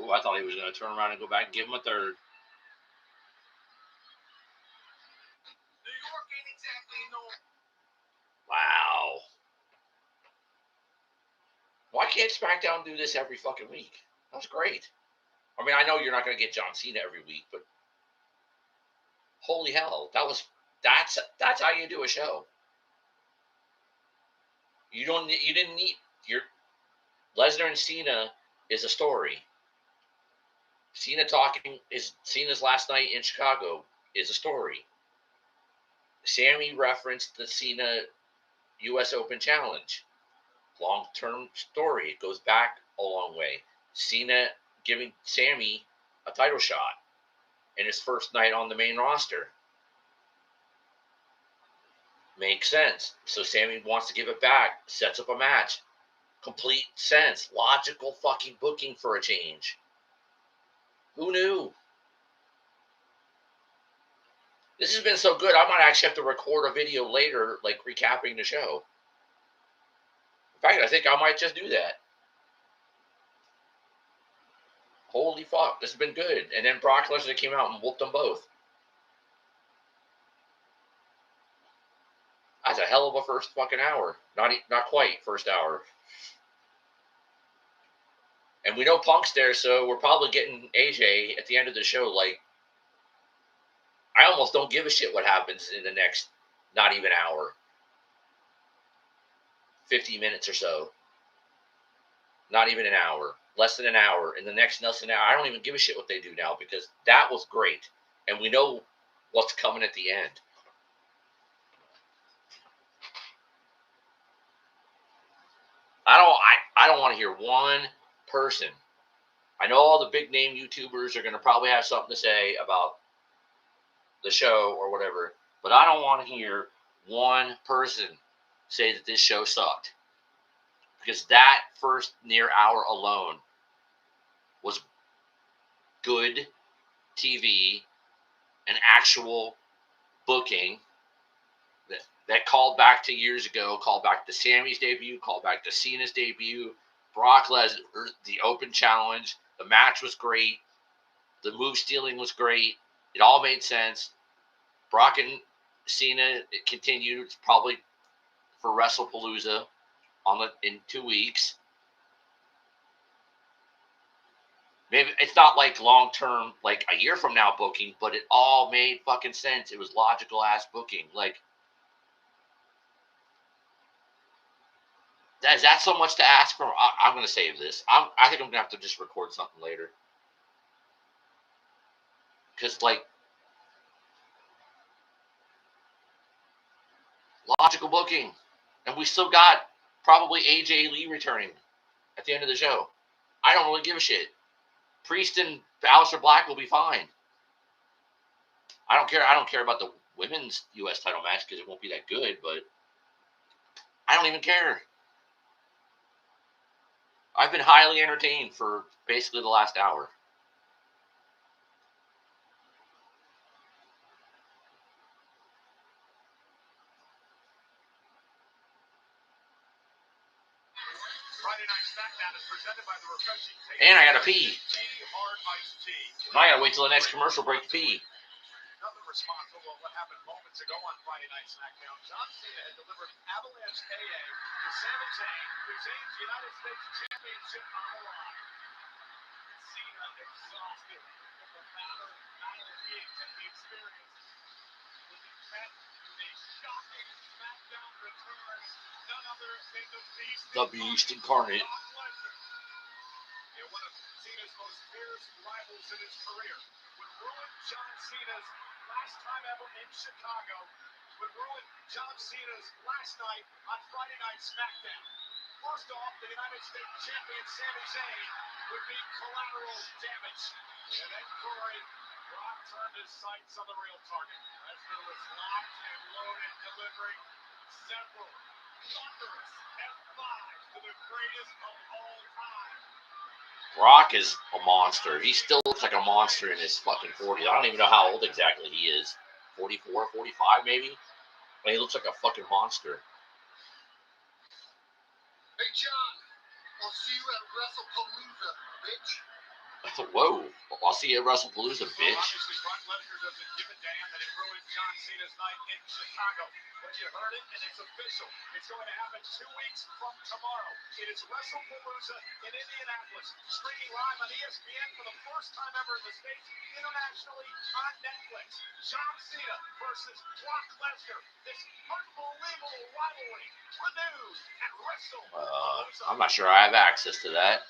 Ooh, I thought he was gonna turn around and go back and give him a third. New York ain't exactly known. Wow. Why can't Smackdown do this every fucking week? That was great. I mean, I know you're not gonna get John Cena every week, but holy hell, that's how you do a show. You didn't need your Lesnar and Cena is a story. Cena talking is Cena's last night in Chicago is a story. Sami referenced the Cena U.S. Open Challenge. Long-term story. It goes back a long way. Cena giving Sami a title shot in his first night on the main roster. Makes sense. So Sami wants to give it back. Sets up a match. Complete sense. Logical fucking booking for a change. Who knew? This has been so good, I might actually have to record a video later, like recapping the show. In fact, I think I might just do that. Holy fuck, this has been good. And then Brock Lesnar came out and whooped them both. That's a hell of a first fucking hour. Not quite first hour. And we know Punk's there, so we're probably getting AJ at the end of the show. Like, I almost don't give a shit what happens in the next, not even hour. 50 minutes or so. Not even an hour. Less than an hour. In the next less than an hour, I don't even give a shit what they do now because that was great. And we know what's coming at the end. I don't want to hear one person. I know all the big name YouTubers are going to probably have something to say about the show or whatever, but I don't want to hear one person say that this show sucked. Because that first near hour alone was good TV and actual booking that called back to years ago, called back to Sami's debut, called back to Cena's debut, Brock Lesnar, the Open Challenge. The match was great. The move stealing was great. It all made sense. Brock and Cena continued. It's probably for WrestlePalooza in 2 weeks. Maybe it's not like long-term, like a year from now booking, but it all made fucking sense. It was logical ass booking. Like, is that so much to ask for? I'm going to save this. I think I'm going to have to just record something later. Because, like, logical booking. And we still got probably AJ Lee returning at the end of the show. I don't really give a shit. Priest and Aleister Black will be fine. I don't care. I don't care about the women's U.S. title match because it won't be that good, but I don't even care. I've been highly entertained for basically the last hour. Friday Night Smackdown is presented by the refreshing taste. And I gotta pee. Hard iced tea. Now I gotta wait till the next commercial break to pee. Nothing responsible for what happened moments ago on Friday Night Smackdown. John Cena had delivered Avalanche AA to Sami Zayn, with Zayn's United States Championship on the line. Cena exhausted from the battle he experienced. Was it met with a shocking Smackdown return? None other than The Beast Incarnate. And one of Cena's most fierce rivals in his career would ruin John Cena's last time ever in Chicago, would ruin John Cena's last night on Friday Night Smackdown. First off, the United States champion Sami Zayn would be collateral damage. And then Corey, Brock turned his sights on the real target. Lesnar was locked and loaded, delivering several thunderous F5s to the greatest of all time. Brock is a monster. He still looks like a monster in his fucking 40s. I don't even know how old exactly he is. 44, 45 maybe? I mean, he looks like a fucking monster. Hey, John, I'll see you at WrestlePalooza, bitch. Whoa. I'll see you at WrestlePalooza, bitch. Well, obviously, Brock Lesnar doesn't give a damn that it ruined John Cena's night in Chicago. But you heard it, and it's official. It's going to happen 2 weeks from tomorrow. It is WrestlePalooza in Indianapolis, streaming live on ESPN for the first time ever in the States, internationally on Netflix. John Cena versus Brock Lesnar. This unbelievable rivalry renewed at WrestlePalooza. I'm not sure I have access to that.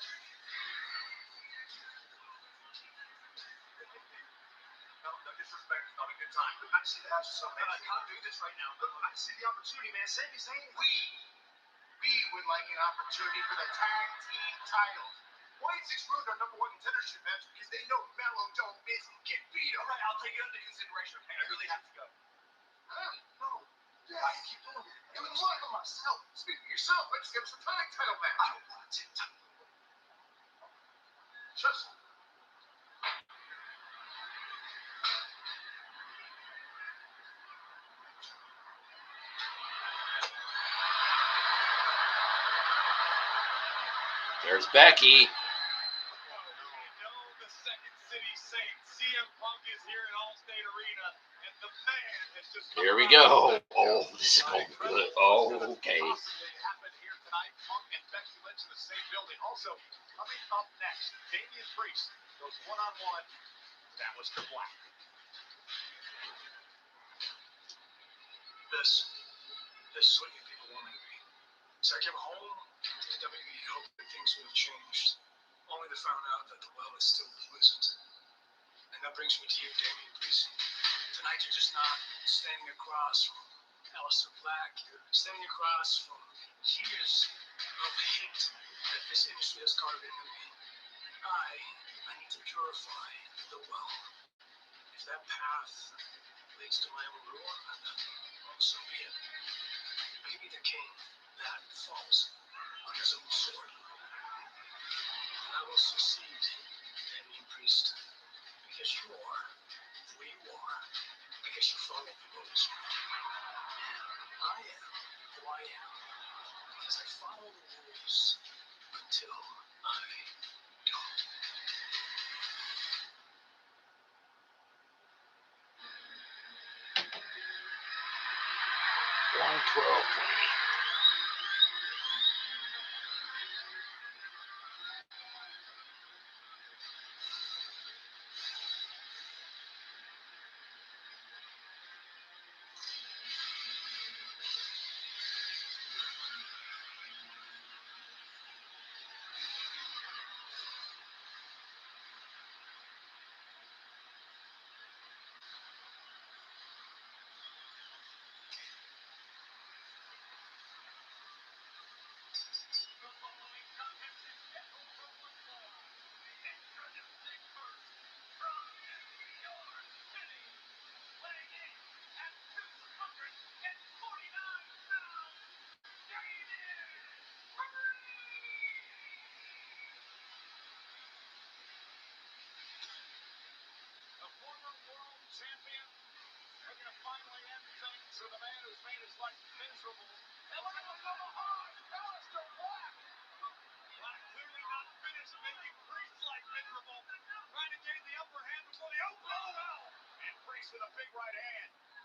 Not a good time. But I see the match so bad. I can't do this right now. Look, I see the opportunity, man. Sami Zayn, we would like an opportunity for the tag team title. Why is this ruined our #1 contendership match? Because they know Mello don't miss and get beat. All right, I'll take it into consideration. Okay, I really have to go. No. Yeah, I keep doing it. You can lie to myself. Speak for yourself. Let's get us a tag title match. I don't want to take time. Just. There's Becky. The Second City Saints. CM Punk is here at Allstate Arena, and the man has just. Here we go. Oh, this is going good. Oh, okay. Happened here tonight. Punk and Becky went to the same building. Also, coming up next, Damien Priest goes one-on-one. That was to Black. This is what you people want me to be. So I came home to the WWE hoping that things would have changed, only to find out that the well is still poisoned. And that brings me to you, Damien Priest. Tonight you're just not standing across from Aleister Black. You're standing across from years of hate that this industry has carved into me. I need to purify the well. If that path leads to my own ruin, then so be it. Maybe the king that falls on his own sword. I will succeed, Damien Priest, because you are who you are, because you follow the rules. I am who I am, because I follow the rules until I don't. 112. Champion, they're going to finally end things for the man who's made his life miserable. And look at the double hard, Aleister Black.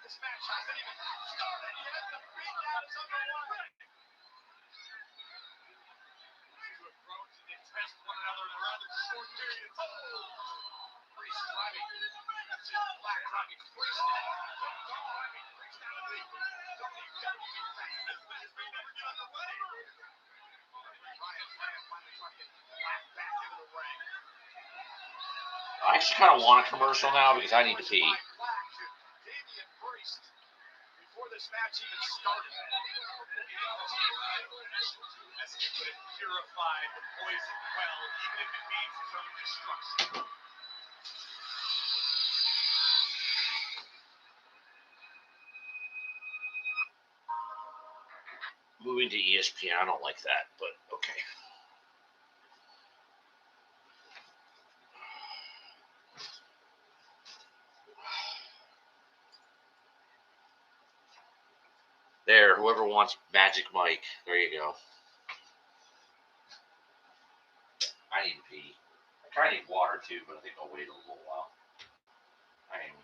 This match hasn't even started yet. The beatdown is underway. Two approach and they test one another in a rather short period of time. Priest driving. That's just Black driving. Priest. Priest out of the WWE faction. This match may never get underway. Ryan's finally trying to get Black back into the ring. I actually kind of want a commercial now because I need to pee. Damien Priest. Before this match even started, as he could purify the poison well, even if it means his own destruction. Moving to ESPN, I don't like that, but okay. There, whoever wants Magic Mike, there you go. I need to pee. I kind of need water too, but I think I'll wait a little while. I am.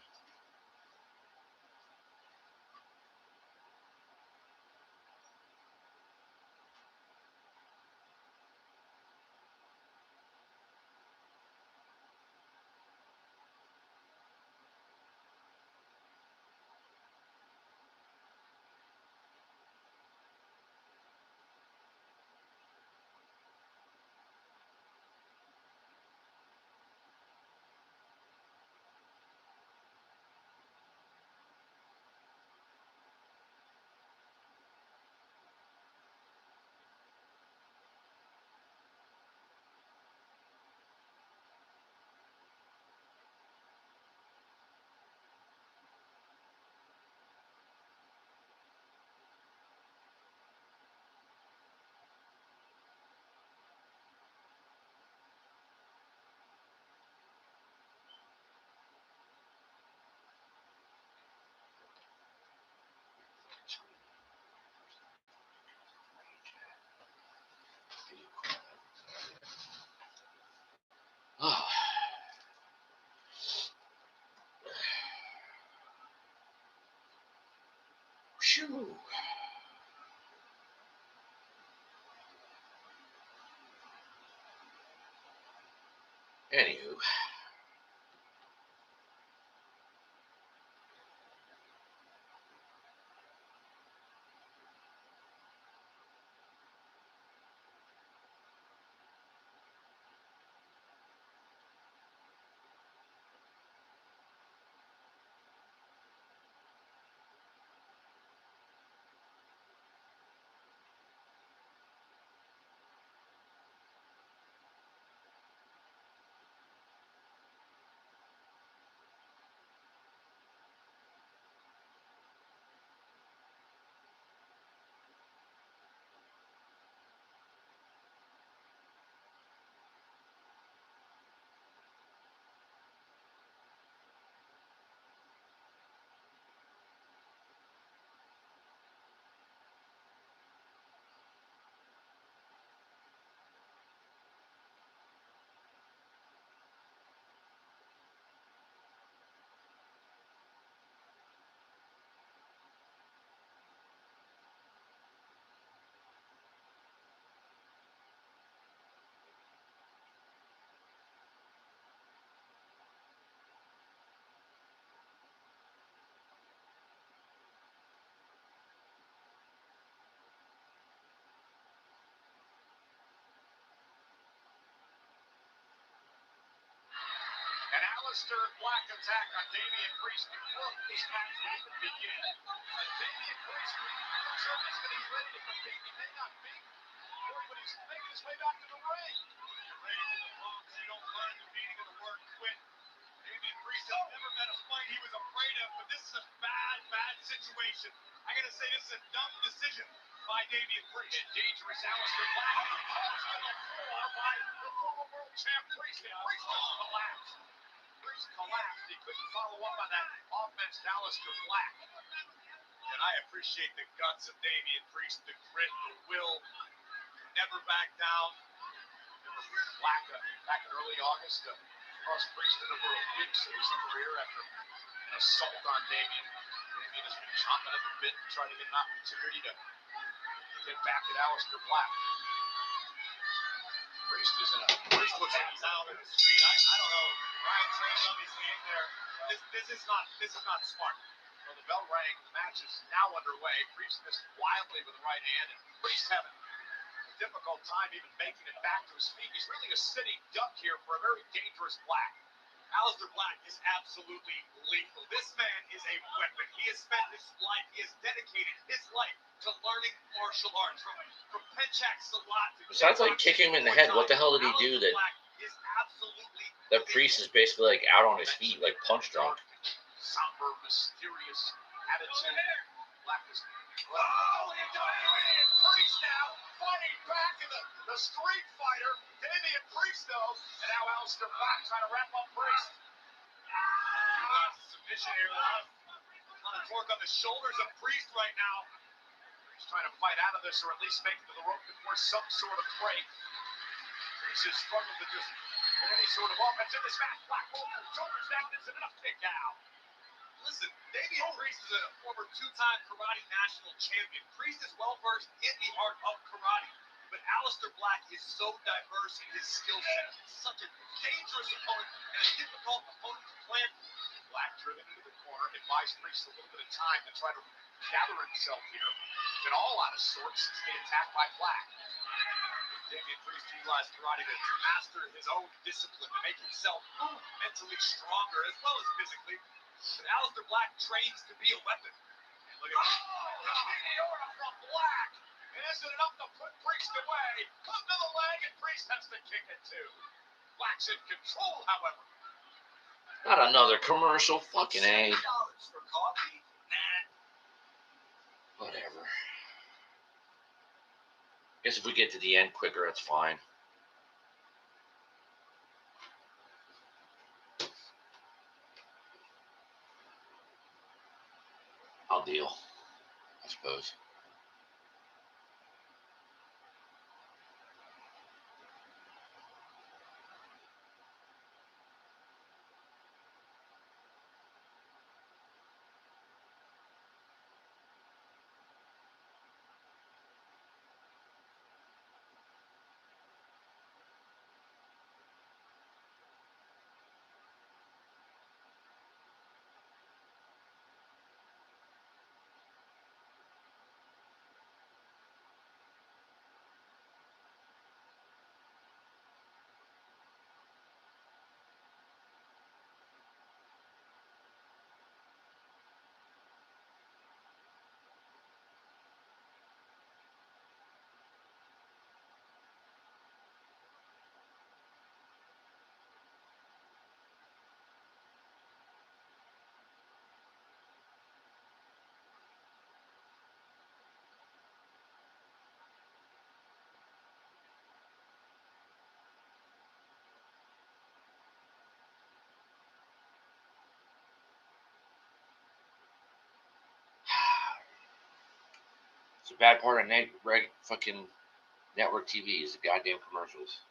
Oh. Phew. Anywho. An Aleister Black attack on Damien Priest before this match will even begin. Damien Priest looks like he's ready to compete. He may not be, but he's making his way back to the ring. You're ready for the bumps. You don't learn the meaning of the word quit. Damien Priest has never met a fight he was afraid of, but this is a bad situation. I gotta say, this is a dumb decision by Damien Priest. And dangerous Aleister Black. Punched on the floor by the former world champ Priest. And Priest just collapsed. Priest collapsed. He couldn't follow up on that offense to Aleister Black. And I appreciate the guts of Damien Priest, the grit, the will, never back down. Black back in early August, crossed Priest in over a week's of his career after an assault on Damien. Damien has been chomping at the bit and trying to get an opportunity to get back at Aleister Black. Priest is in a Priest looks like he's out on his feet. I don't know. Ryan Train's obviously in there. This is not smart. Well, the bell rang. The match is now underway. Priest missed wildly with the right hand, and Priest having a difficult time even making it back to his feet. He's really a sitting duck here for a very dangerous Black. Aleister Black is absolutely lethal. This man is a weapon. He has spent his life, he has dedicated his life to learning martial arts. From Penchak Salat to Sounds like kicking him in the head. What the hell did he do that the Priest is basically like out on his feet, like punch drunk? Somber, mysterious attitude. Black is Damien Priest now fighting back in the Street Fighter. Damien Priest though, and now Aleister Black trying to wrap up Priest. Submission here, a lot of torque on the shoulders of Priest right now. He's trying to fight out of this, or at least make it to the rope before some sort of break. Priest has struggled to just get any sort of offense in this match. Black pulls his shoulders down. Is it enough kick out? Listen, Damien Priest is a former two-time karate national champion. Priest is well-versed in the art of karate. But Aleister Black is so diverse in his skill set. He's such a dangerous opponent and a difficult opponent to plan. Black driven into the corner. It buys Priest a little bit of time to try to gather himself here. He's been all out of sorts since being attacked by Black. Damien Priest utilized karate to master his own discipline, to make himself mentally stronger as well as physically. But Aleister Black trains to be a weapon. And look at Meteora from Black. And is it enough to put Priest away? Come to the leg, and Priest has to kick it too. Black's in control, however. Not another commercial, fucking A. $7 for coffee? Nah. Whatever. Guess if we get to the end quicker, that's fine. I'll deal, I suppose. It's a bad part of fucking network TV is the goddamn commercials.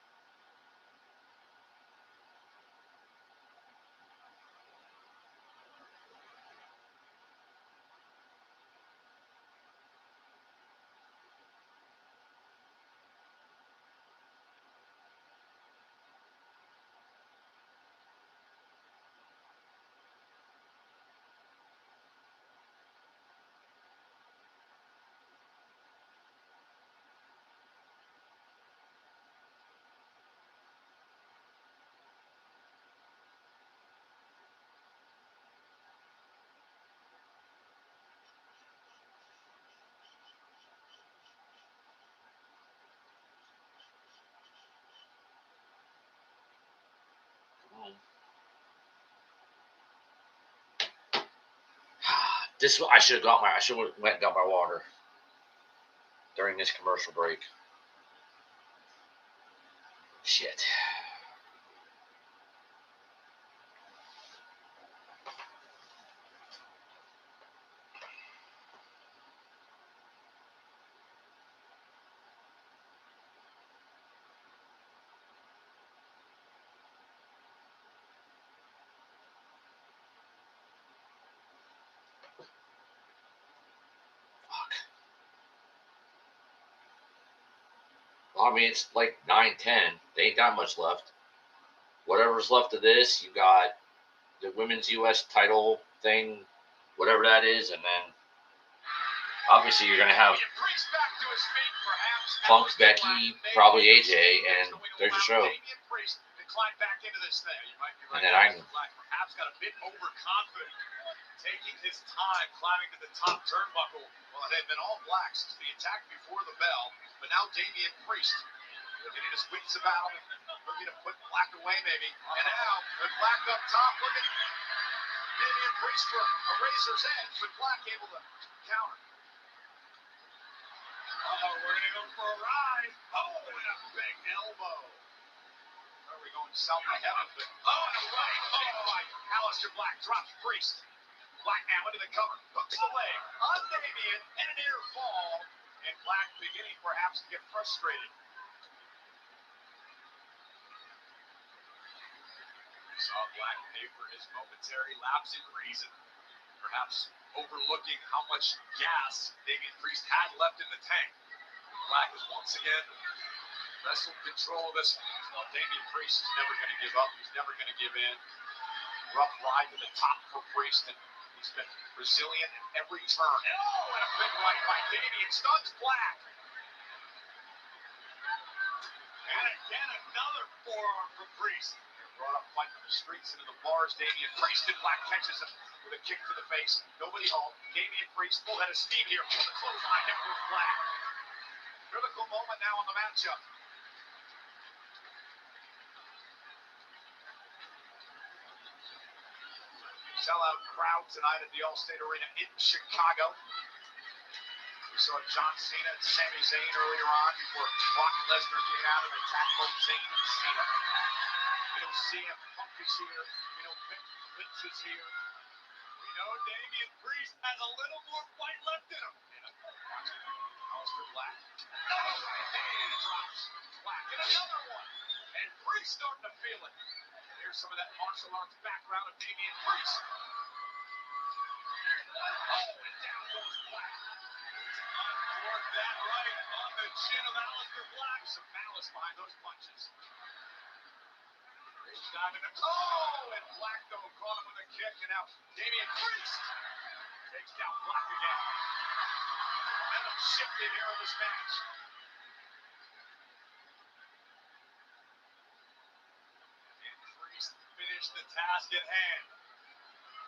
I should have went and got my water during this commercial break. Shit. I mean, it's like 9-10. They ain't that much left. Whatever's left of this, you got the women's U.S. title thing, whatever that is, and then obviously you're going to have Punk, Becky, probably AJ, and there's your show. And then I can... Perhaps got a bit overconfident, taking his time climbing to the top turnbuckle. Well, they've been all black since the attack before the bell, but now Damien Priest looking to switch the battle, looking to put Black away maybe. And now with Black up top, look at Damien Priest for a razor's edge, but Black able to counter. Uh-oh, we're going to go for a ride. Oh, and a big elbow. Are we going south of heaven? But, oh, and a right. Oh, Aleister Black drops Priest. Black now into the cover. Hooks the leg on Damien and an near fall. And Black beginning perhaps to get frustrated. We saw Black pay for his momentary lapse in reason. Perhaps overlooking how much gas Damien Priest had left in the tank. Black is once again wrestled control of this. Well, Damien Priest is never going to give up. He's never going to give in. Rough ride to the top for Priest, and he's been resilient in every turn. Oh, and a big right by Damien. Stuns Black. And again, another forearm from Priest. They're brought up fight from the streets into the bars. Damien Priest and Black catches him with a kick to the face. Nobody home. Damien Priest full head of steam here. The clothesline hit with Black. Critical moment now on the matchup. Sellout crowd tonight at the Allstate Arena in Chicago. We saw John Cena and Sami Zayn earlier on before Brock and Lesnar came out and attacked both Zayn and Cena. We know CM Punk is here. We know Becky Lynch is here. We know Damien Priest has a little more fight left in him. Aleister Black. Oh, and drops Black. And another one. And Priest starting to feel it. Here's some of that martial arts background of Damien Priest. Oh, and down goes Black. Uncork that right on the chin of Aleister Black. Some malice behind those punches. Priest diving in. Oh, and Black though caught him with a kick. And now Damien Priest takes down Black again. Momentum shifted here in this match. The task at hand.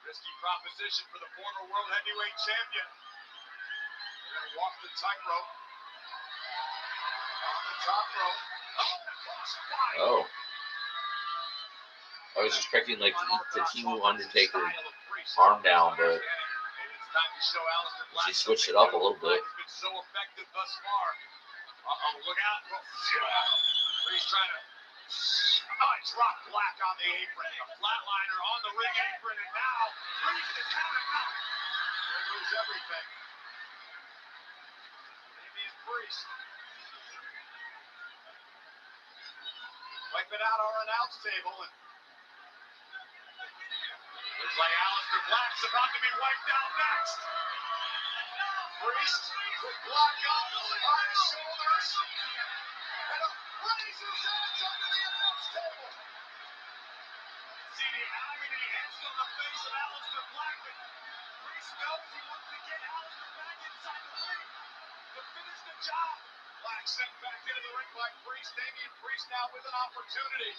Risky proposition for the former world heavyweight champion. They're going to walk the tightrope. On the top rope. Oh, and across the line. Oh. I was expecting like the Timu Undertaker arm down, but she switched it up a little bit. Been so effective thus far. Uh-oh, look out. He's trying to drop Black on the apron. A flatliner on the ring apron, and now Priest is having up. There goes everything. Damien Priest. Wiping out our announce table, and looks like Aleister Black's about to be wiped out next. Priest with Black up on his shoulders. And a razor's edge under the announce table. See the agony etched on the face of Aleister Black, but Priest knows he wants to get Aleister back inside the ring to finish the job. Black sent back into the ring by Priest. Damien Priest now with an opportunity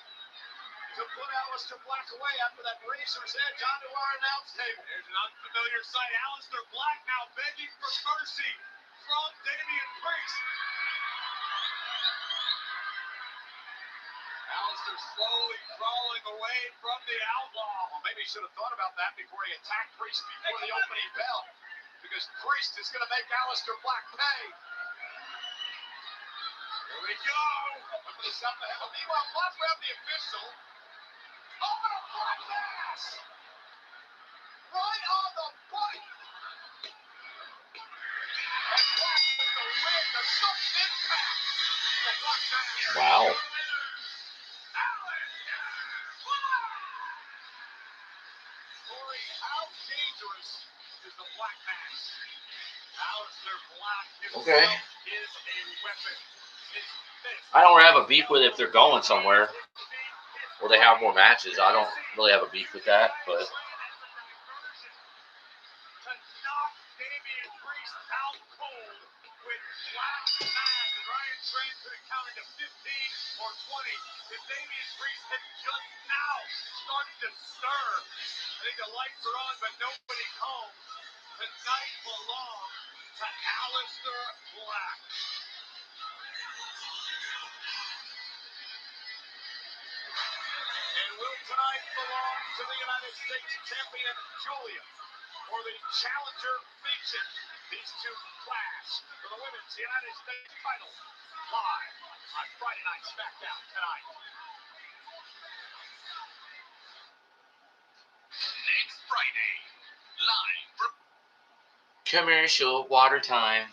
to put Aleister Black away after that razor's edge onto our announce table. There's an unfamiliar sight. Aleister Black now begging for mercy from Damien Priest. Aleister slowly crawling away from the outlaw. Well, maybe he should have thought about that before he attacked Priest before the opening bell. Because Priest is going to make Aleister Black pay. Here we go. Look for the stuff ahead. Meanwhile, Black grabbed the official. Oh, and a Black mass. Right on the button. And Black with the win. The sudden impact. The Black mass. Wow. How dangerous is the Black Mass? Aleister Black himself Okay. is a weapon. I don't have a beef with it if they're going somewhere. Well, they have more matches. I don't really have a beef with that, but. To knock Damien Priest out cold with black mass, and Ryan Trent could have counted to 15 or 20 if Damien Priest had just now started to stir. I think the lights are on, but nobody's home. Tonight belongs to Aleister Black. And will tonight belong to the United States champion, Julia, or the challenger, Michin? These two clash for the women's United States title live on Friday Night Smackdown tonight. Next Friday, live from Commercial water time.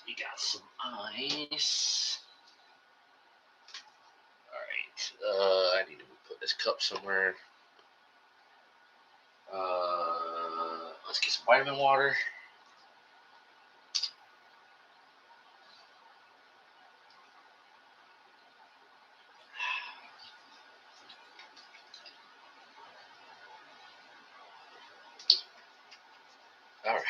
We got some ice. Alright. I need to put this cup somewhere. Let's get some vitamin water. Alright.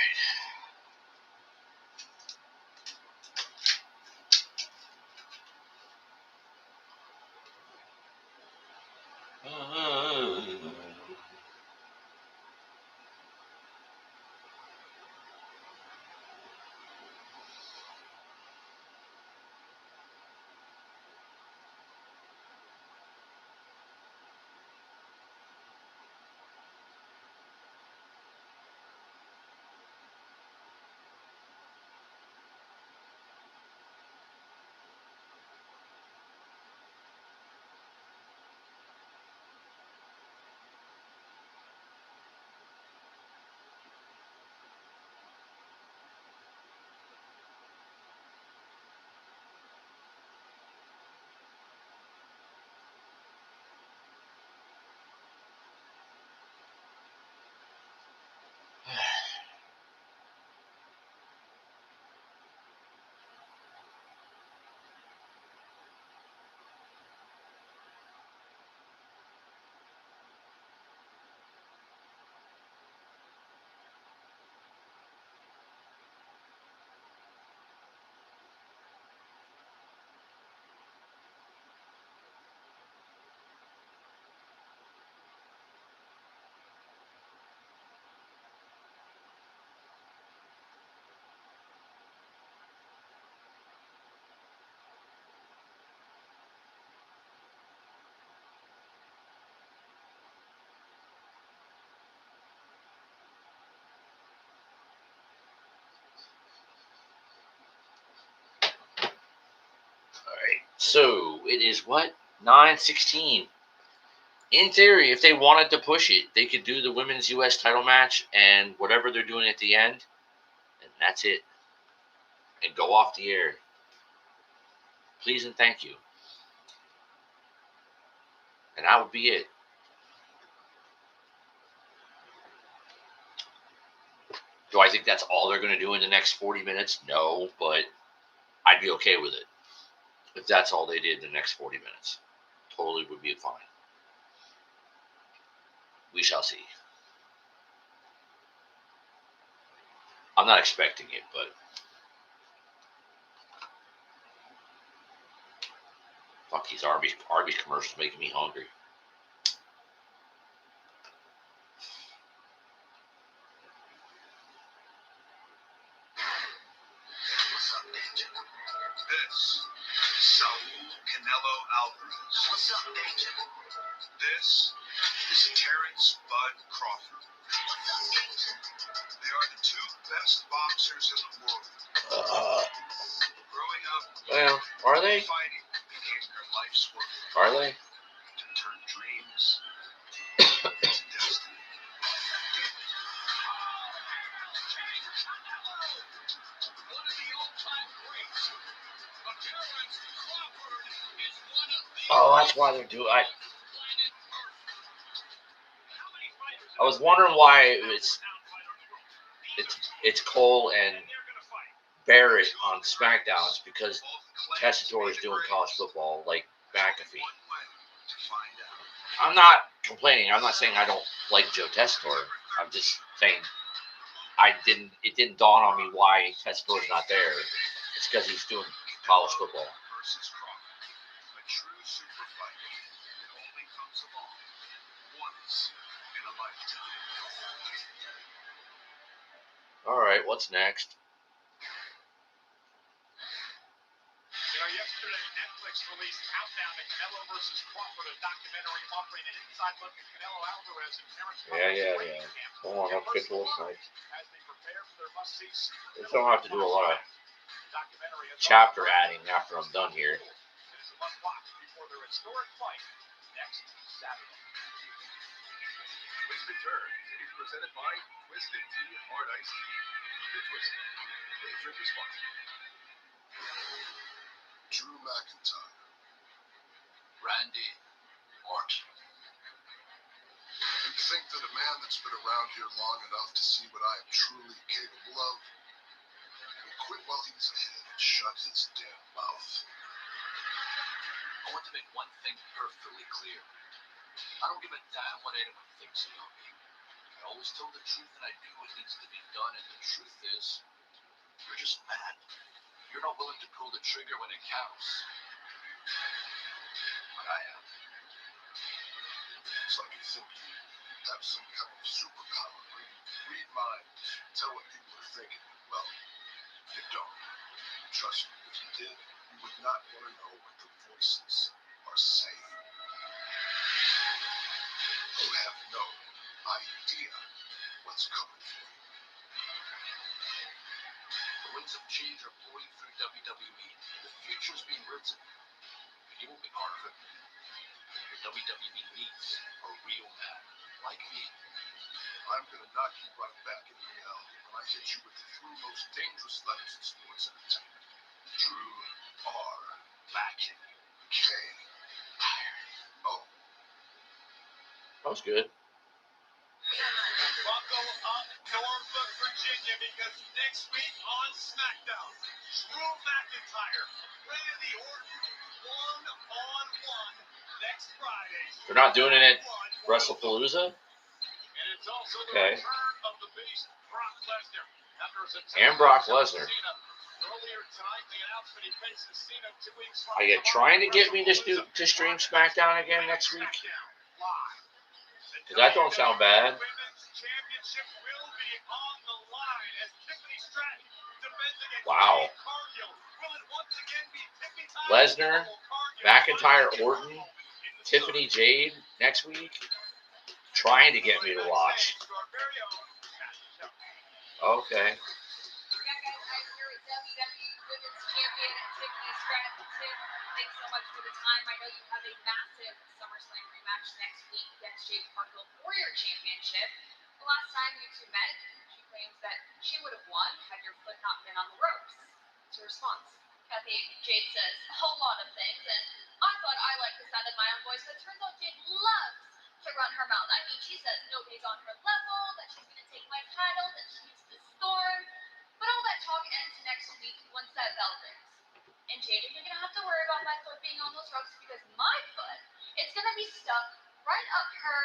So it is what? 9:16. In theory, if they wanted to push it, they could do the women's U.S. title match and whatever they're doing at the end, and that's it. And go off the air. Please and thank you. And that would be it. Do I think that's all they're going to do in the next 40 minutes? No, but I'd be okay with it if that's all they did in the next 40 minutes. Totally would be fine. We shall see. I'm not expecting it, but fuck, these Arby's commercials making me hungry. What's up, Danger? This is Saul Canelo Alvarez. What's up, Danger? This is Terrence Bud Crawford. What's up, Danger? They are the two best boxers in the world. Growing up, Well, are they? fighting became their life's work. Are they? To turn dreams into destiny. One of the all-time greats. But Terrence Crawford is one of the Oh, that's why they're doing. I was wondering why it's Cole and Barrett on Smackdown. It's because Tessitore is doing college football, like McAfee. I'm not complaining. I'm not saying I don't like Joe Tessitore. I'm just saying it didn't dawn on me why Tessitore's not there. It's because he's doing college football. versus Crawford. A true super fight. It only comes along once in a lifetime. All right, what's next? You know, yesterday Netflix released Countdown to Canelo versus Crawford, a documentary offering an inside look at Canelo Alvarez and Terrence Crawford's training camp. Hold on, I'll get to this night. As they prepare for their must-see I don't have to do a lot of documentary is chapter adding after I'm done here. It is a must-watch before their historic fight next Saturday. Twisted Turn is presented by Twisted Tea Hard Iced Tea. The Twisted. Please drink responsibly. Drew McIntyre. Randy Orton. You think that a man that's been around here long enough to see what I am truly capable of will quit while he's ahead and shut his damn mouth? I want to make one thing perfectly clear. I don't give a damn what anyone thinks about me. I always tell the truth and I do what needs to be done, and the truth is, you're just mad. You're not willing to pull the trigger when it counts. But I am. It's like you think you have some kind of superpower where you read minds, tell what people are thinking. Well, you don't. Trust me, if you did, you would not want to know what the voices are saying. You have no idea what's coming for you. The winds of change are blowing through WWE. The future's being written. And you won't be part of it. The WWE needs a real man like me. I'm gonna knock you right back in reality when I hit you with the three most dangerous letters in sports entertainment. Drew R. Mackin. K. O. That was good. Buckle up, Norfolk, Virginia, because next week on Smackdown, Drew McIntyre, Randy Orton, one-on-one next Friday. They're not doing it at WrestlePalooza? And it's also the Okay. return of the beast, Brock Lesnar. After his And Brock Lesnar. Earlier tonight, the announcement he faces Cena 2 weeks from Are you trying to get me to stream Smackdown again next week? Because that don't sound bad. Championship will be on the line as Tiffany Stratton defends against Wow. Jade Cargill. Will it once again be Tiffany time? Lesnar, Cargill McIntyre, Orton, Tiffany Jade next week. Trying to get me to watch. Okay. Yeah, guys, I'm here with WWE Women's Champion Tiffany Stratton. Tiff, thanks so much for the time. I know you have a massive SummerSlam rematch next week against Jade Cargill for your championship. The last time you two met, she claims that she would have won had your foot not been on the ropes. What's your response? Kathy, Jade says a whole lot of things, and I thought I liked the sound of my own voice, but it turns out Jade loves to run her mouth. I mean, she says nobody's on her level, that she's going to take my title, that she's the storm. But all that talk ends next week once that bell rings. And Jade, you're going to have to worry about my foot being on those ropes because my foot, it's going to be stuck right up her,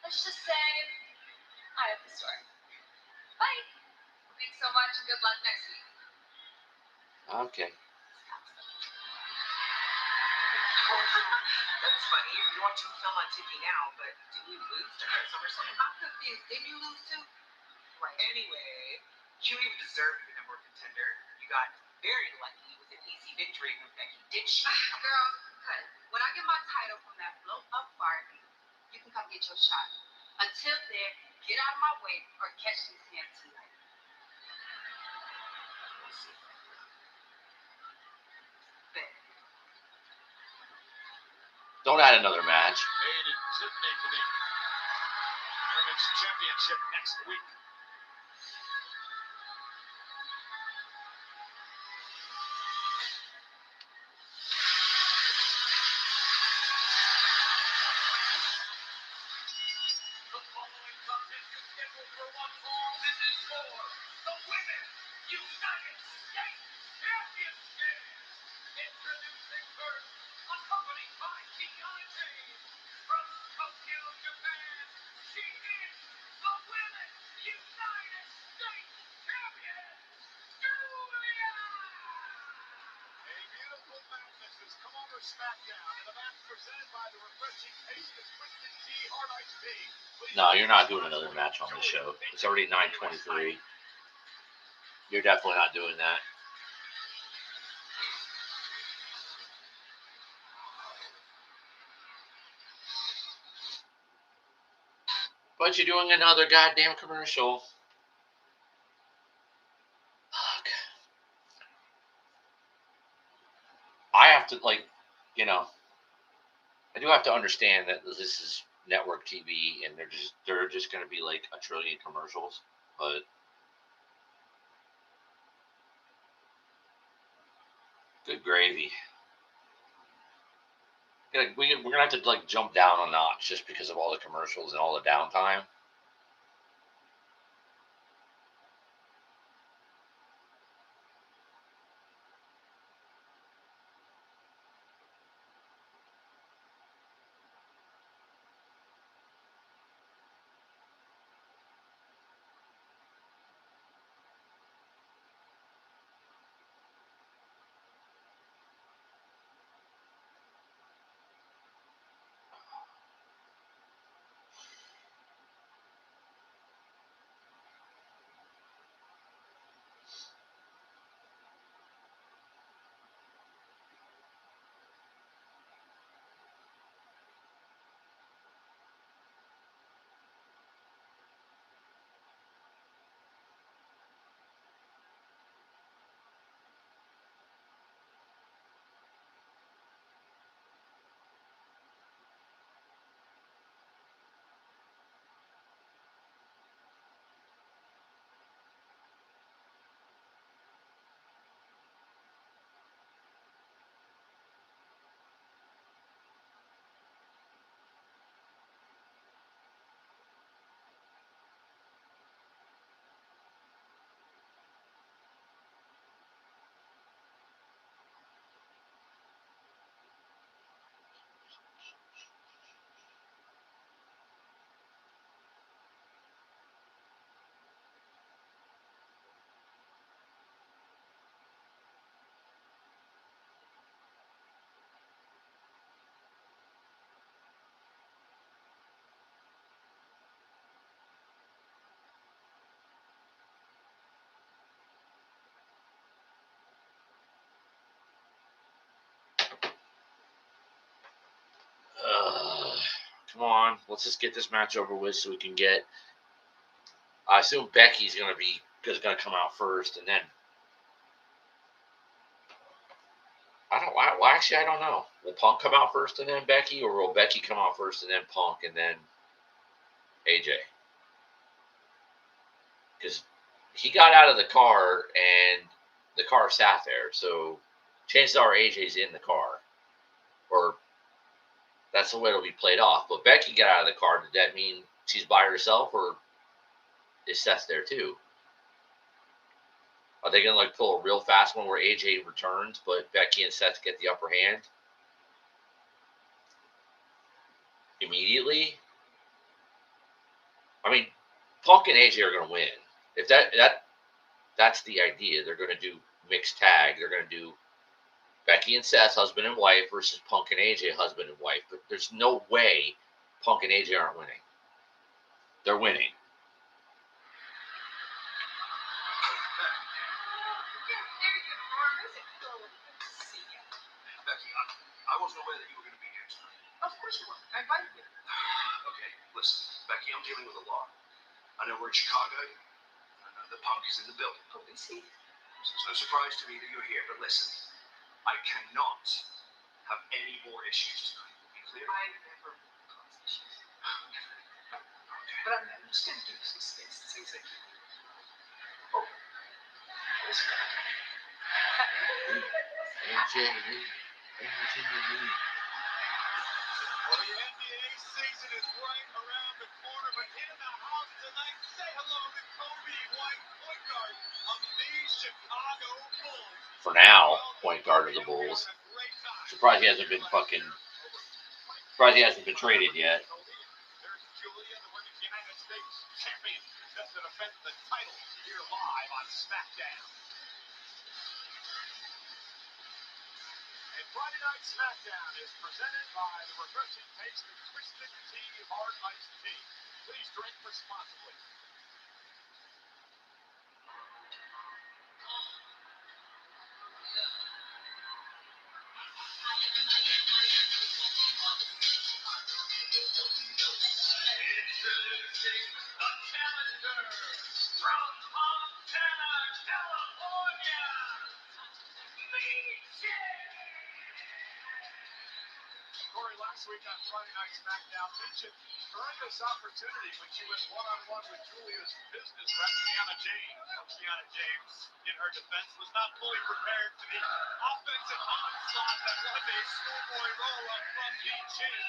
let's just say, I have the storm. Bye. Thanks so much and good luck next week. Okay. That's funny. You want to film on TV now, but did you lose to her at SummerSlam? I'm confused. Didn't you lose too? Right. Anyway, you don't even deserve to be number one contender. You got very lucky with an easy victory when Becky did shit. Girl, cut it. When I get my title from that blow up Barbie, you can come get your shot. Until then, get out of my way or catch this hand tonight. Don't add another match. Made it Tiffany for the Women's Championship next week. The following contest is scheduled for one fall. This is for the Women's United States Championship. Introducing first, accompanied by Zayn from Tokyo, Japan. She is the Women's United States Champion, Guilia. A beautiful match that has come over Smackdown, and a match presented by the refreshing taste of Twisted Tea Hard Iced Tea. No, you're not doing another match on this show. It's already 9:23. You're definitely not doing that. But you're doing another goddamn commercial. Fuck. I have to, I do have to understand that this is network TV and they're just going to be like a trillion commercials. But good gravy. We're going to have to jump down a notch just because of all the commercials and all the downtime. Come on, let's just get this match over with so we can get. I assume Becky's gonna come out first, and then I don't. Well, actually, I don't know. Will Punk come out first and then Becky, or will Becky come out first and then Punk and then AJ? Because he got out of the car and the car sat there, so chances are AJ's in the car, or that's the way it'll be played off. But Becky got out of the car. Did that mean she's by herself, or is Seth there too? Are they gonna pull a real fast one where AJ returns, but Becky and Seth get the upper hand immediately? I mean, Punk and AJ are gonna win. If that That's the idea. They're going to do mixed tag. They're going to do Becky and Seth, husband and wife, versus Punk and AJ, husband and wife. But there's no way Punk and AJ aren't winning. They're winning. Becky, I wasn't aware that you were going to be here tonight. Of course you were. I invited you. Okay, listen, Becky, I'm dealing with a lot. I know we're in Chicago. I know the Punk is in the building. Oh, is he? So it's no surprise to me that you're here, but listen, I cannot have any more issues tonight. Be clear? I never caused issues. Okay. But I'm just going to give you some space. Things like Oh. Well, the NBA season is right around the corner, but in the house tonight, say hello to Kobe White, point guard of the Chicago Bulls. For now, point guard of the Bulls. Surprised he hasn't been traded yet. There's Guilia, the Women's United States champion, set to defend the title here live on Smackdown. And Friday Night Smackdown is presented by the refreshing taste of Twisted Tea Hard Iced Tea. Please drink responsibly. Introducing the challenger from Montana, California, Michin. Corey, last week on Friday Night Smackdown, Michin earned this opportunity when she went one-on-one with Julia's business rep, Kiana James. Kiana James, in her defense, was not fully prepared for the offensive onslaught that was a schoolboy roll-up from Michin.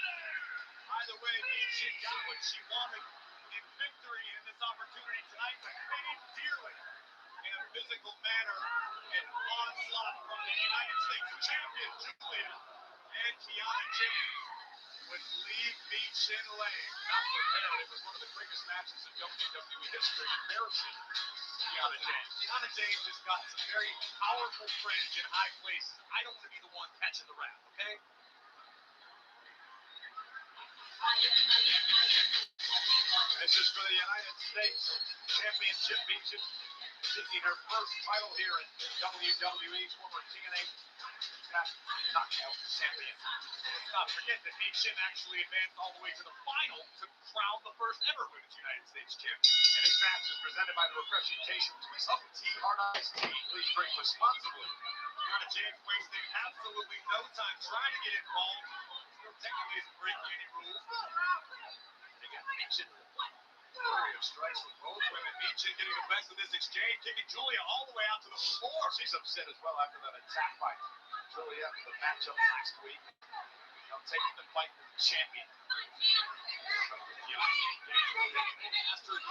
Either way, Michin got what she wanted in victory in this opportunity tonight, but paid dearly in a physical manner. An onslaught from the United States champion, Julia, and Kiana James would leave Michin laying. Not prepared. It was one of the quickest matches in WWE history. Embarrassing Kiana James. Kiana James has got some very powerful fringe in high places. I don't want to be the one catching the rap, okay? This is for the United States Championship. Michin seeking her first title here in WWE's former TNA knockout champion. Let's not forget that Michin actually advanced all the way to the final to crown the first ever Women's United States champion. And this match is presented by the refreshing taste of Twisted Tea Hard Iced Tea. Please drink responsibly. Kiana James wasting absolutely no time trying to get involved. Still technically isn't breaking any rules. They got Michin. Flurry of strikes with both women. Michin getting the best of this exchange, kicking Julia all the way out to the floor. She's upset as well after that attack by Julia for the matchup last week. Taking the fight for the champion. After the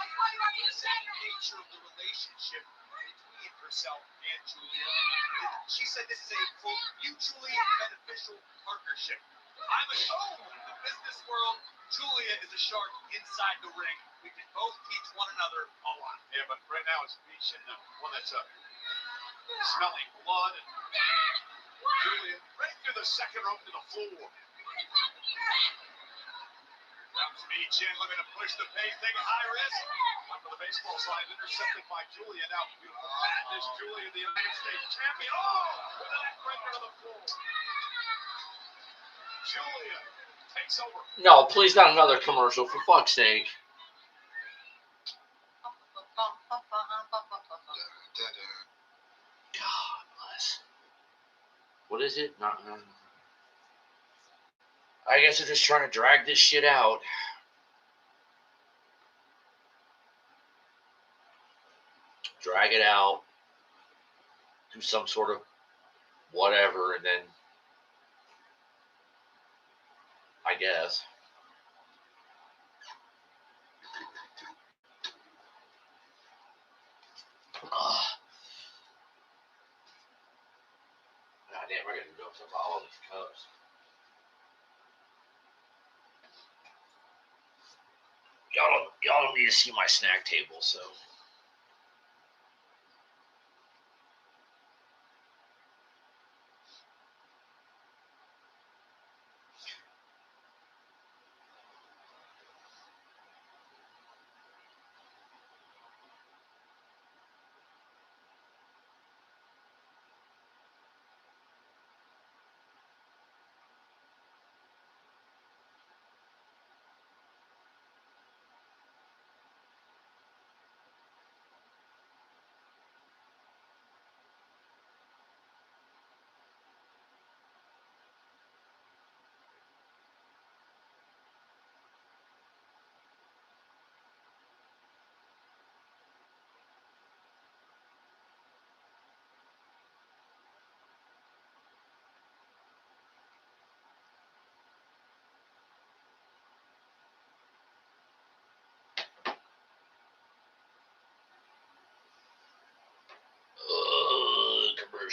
exact nature of the relationship between herself and Julia, she said this is a, quote, mutually beneficial partnership. I'm a toad in the business world. Julia is a shark inside the ring. We can both teach one another a lot. Yeah, but right now it's Michin, the one that's smelling blood. And Julia right through the second rope to the floor. Comes Michin looking to push the pace, taking high risk. Up for the baseball slide, intercepted by Julia. Now beautiful madness. Julia, the United States champion. Oh, with a neck breaker to the floor. Julia takes over. No, please, not another commercial, for fuck's sake. God bless. What is it? I guess they're just trying to drag this shit out. Drag it out. Do some sort of whatever, and then I guess. God damn, I gotta go up to all these cups. Y'all don't need to see my snack table, so.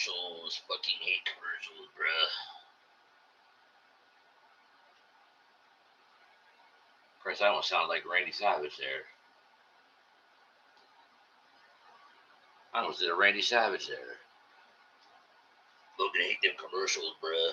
commercials. Fucking hate commercials, bruh. Of course, I don't sound like Randy Savage there. I almost did a Randy Savage there. Fucking hate them commercials, bruh.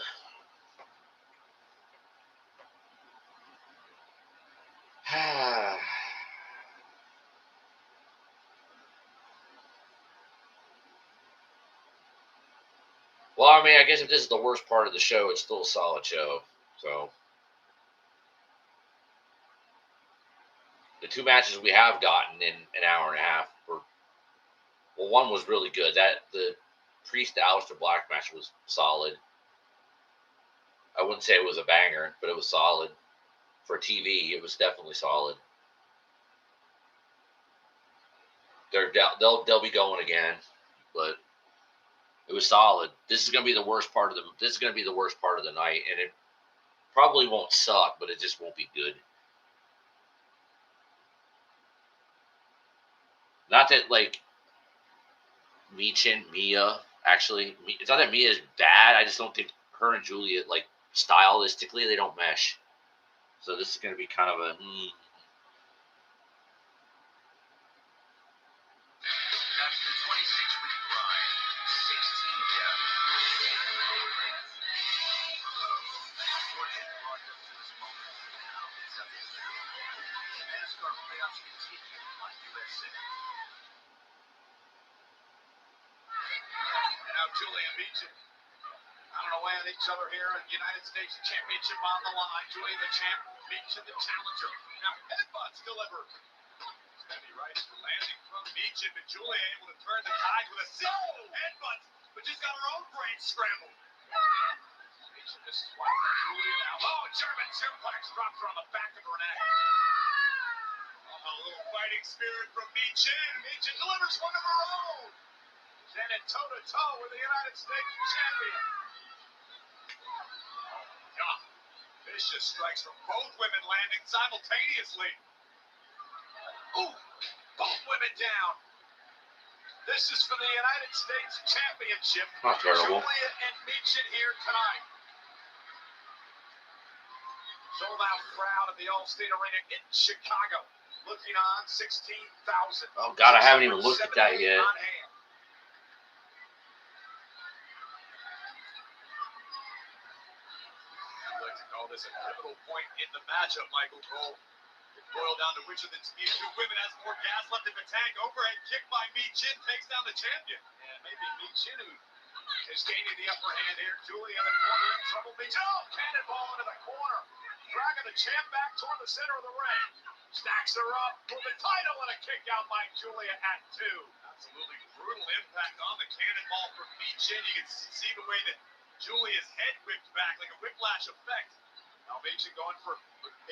Well, I mean, I guess if this is the worst part of the show, it's still a solid show. So, the two matches we have gotten in an hour and a half were, well, one was really good. The Priest to Aleister Black match was solid. I wouldn't say it was a banger, but it was solid. For TV, it was definitely solid. They'll be going again, but it was solid. This is gonna be the worst part of the night, and it probably won't suck, but it just won't be good. Not that like Mia actually. It's not that Mia is bad. I just don't think her and Julia, like, stylistically, they don't mesh. So this is gonna be kind of a. That's the 26-week grind. 16 deaths. Fortune brought them to this moment. Now it's up to them. NASCAR playoffs continue on USA. And now Julia and Michin. I don't know, weighing each other here in the United States Championship on the line. Julia the champ, Michin the challenger. Now headbutts delivered. Heavy rights landing from Michin, but Julia able to turn the tide with a single headbutt, but just got her own brain scrambled. Michin misses one for Julia now. Oh, German suplex drops her on the back of her neck. Oh, a little fighting spirit from Michin. Michin delivers one of her own. Standing toe-to-toe with the United States champion. God. Vicious strikes from both women landing simultaneously. Ooh, both women down. This is for the United States Championship. Not terrible. Julia and Michin here tonight. Sold out crowd at the Allstate Arena in Chicago. Looking on 16,000. Oh God, I haven't even looked at that yet. On hand. I'd like to call this a pivotal point in the matchup, Michael Cole. It boiled down to which of these two women has more gas left in the tank. Overhead kick by Michin takes down the champion. And maybe Michin who is gaining the upper hand here. Julia in the corner in trouble. Michin, oh, cannonball into the corner. Dragging the champ back toward the center of the ring. Stacks her up for the title and a kick out by Julia at 2. Absolutely brutal impact on the cannonball from Michin. You can see the way that Julia's head whipped back like a whiplash effect. Now Michin going for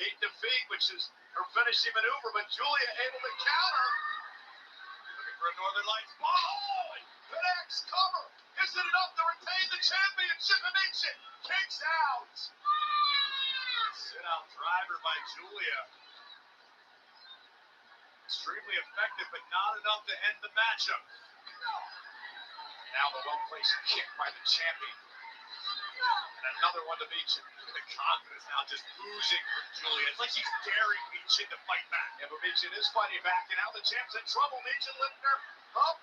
8 defeat, which is her finishing maneuver, but Julia able to counter. Looking for a Northern Lights ball. Oh, and connects, cover. Is it enough to retain the championship? And Michin kicks out. Sit out driver by Julia. Extremely effective, but not enough to end the matchup. Now the well-placed kick by the champion. And another one to Michin. The confidence now just oozing from Julia. It's like she's daring Michin to fight back. Yeah, but Michin is fighting back, and now the champ's in trouble. Michin lifting her up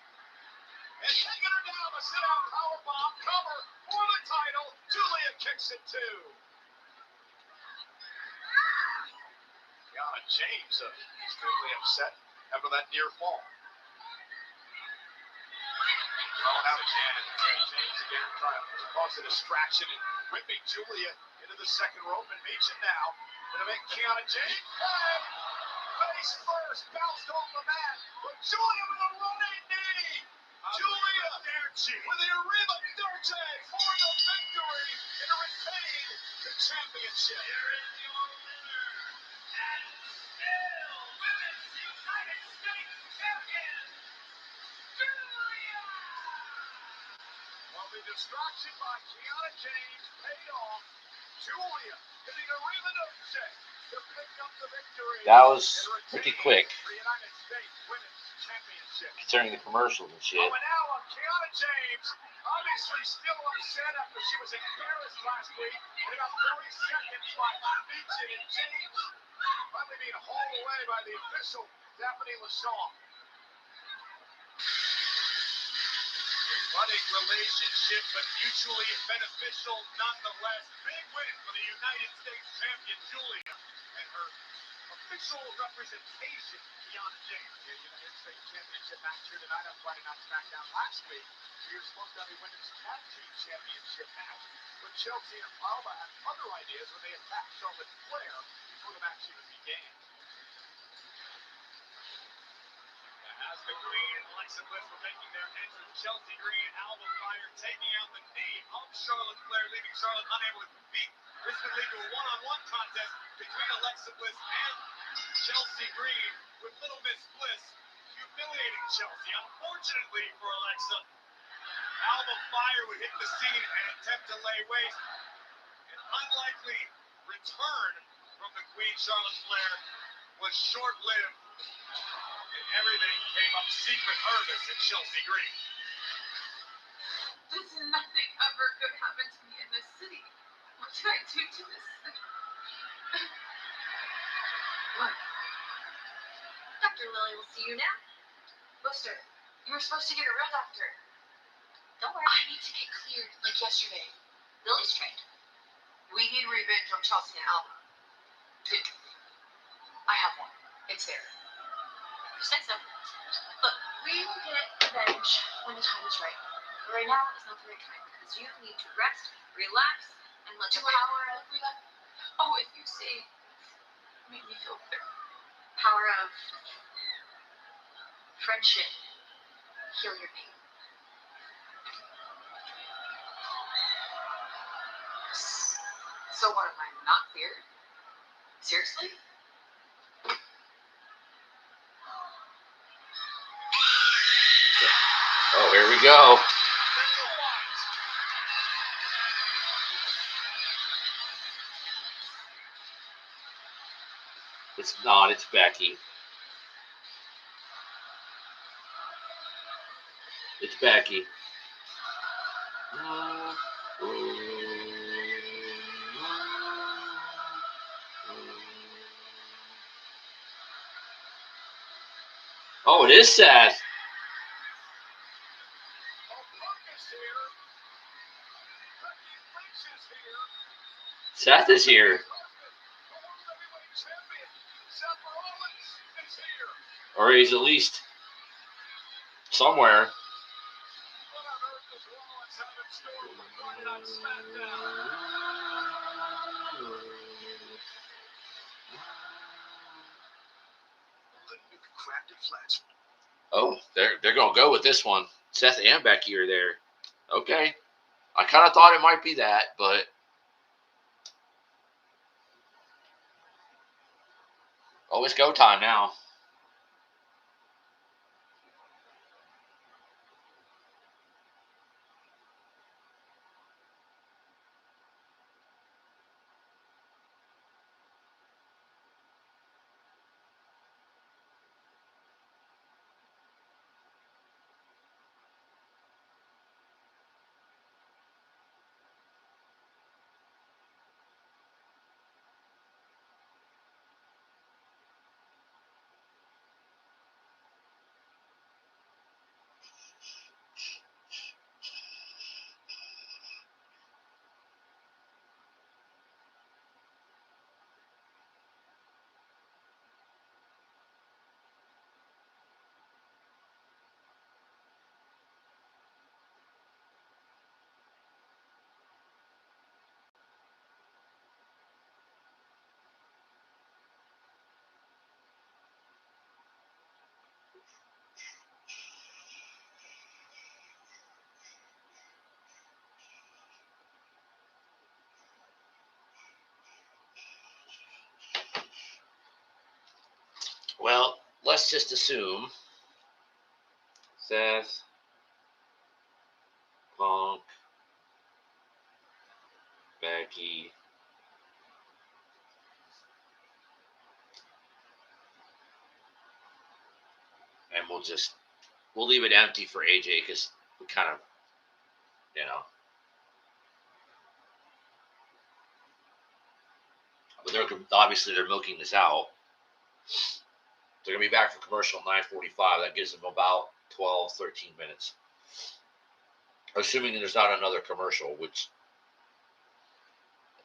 and taking her down. A sit-out powerbomb cover for the title. Julia kicks it too. Kiana James extremely upset after that near fall. Throwing out again, and James again trying to cause a distraction and whipping Julia into the second rope. And Michin now going to make Kiana James face first, bounced off the mat. But Julia with a running knee. Julia with the Arrivederci for the victory and to retain the championship. Here is your winner and still Women's United States Champion, Julia. Well, the distraction by Kiana James paid off. Julia hitting Arrivederci to pick up the victory. That was pretty quick, The United States Women's Championship. considering the commercials and shit. Oh, and now Kiana James, obviously still upset after she was in Paris last week. In about 30 seconds by Michin and James finally being hauled away by the official, Daphne LaShaw. Budding relationship, but mutually beneficial nonetheless. Big win for the United States champion, Julia, and her official representation, Kiana James. The United States Championship match here tonight on Friday Night Smackdown last week. We were supposed to have a women's tag team championship match, but Chelsea and Alba had other ideas when they attacked Charlotte Flair before the match even began. As the Queen and Alexa Bliss were making their entrance, Chelsea Green, Alba Fire taking out the knee of Charlotte Flair, leaving Charlotte unable to compete. This would lead to a one-on-one contest between Alexa Bliss and Chelsea Green, with Little Miss Bliss humiliating Chelsea. Unfortunately for Alexa, Alba Fire would hit the scene and attempt to lay waste. An unlikely return from the Queen, Charlotte Flair, was short-lived. And everything came up secret nervous at Chelsea Green. Does nothing ever good happen to me in this city? What did I do to this city? What? Dr. Lily will see you now. Lister, you were supposed to get a real doctor. Don't worry. I need to get cleared like yesterday. Lily's trained. We need revenge on Chelsea and Alba. I have one. It's there. You said so. Look, we will get revenge when the time is right. But right now is not the right time because you need to rest, relax, and let the power of if you say, make me feel better. Power of friendship heal your pain. So what, am I not clear? Seriously? Oh, here we go. It's not, it's Becky. It's Becky. Oh, it is Seth. Seth is here. Or he's at least somewhere. Oh, they're gonna go with this one. Seth and Becky are there. Okay. I kind of thought it might be that, but it's go time now. Well, let's just assume Seth, Punk, Becky, and we'll leave it empty for AJ because we kind of, but they're milking this out. They're gonna be back for commercial at 9:45. That gives them about 12, 13 minutes, assuming there's not another commercial, which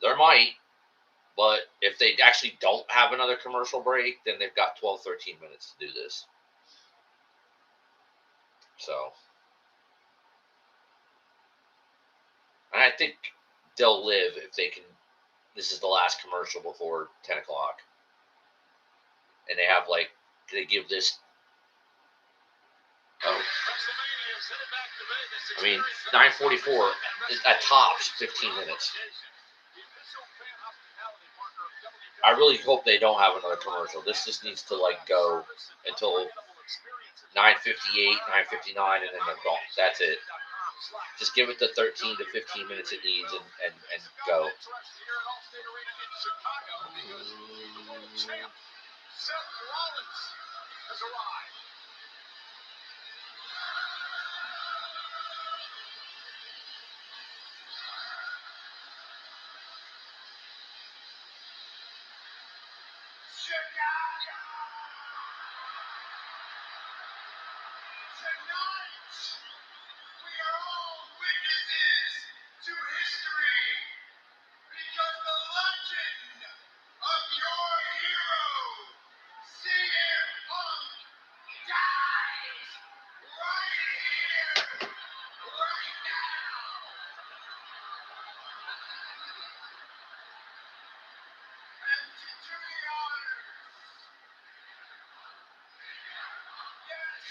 there might. But if they actually don't have another commercial break, then they've got 12, 13 minutes to do this. So, and I think they'll live if they can. This is the last commercial before 10 o'clock. And they give this. Oh. I mean, 9:44 at tops, 15 minutes. I really hope they don't have another commercial. This just needs to go until 9:58, 9:59, and then they're gone. That's it. Just give it the 13 to 15 minutes it needs and go. Seth Rollins has arrived. Chicago! Tonight, we are all witnesses to history because the legend of your hero, CM Punk, dies right here, right now. And to do the honors, yes,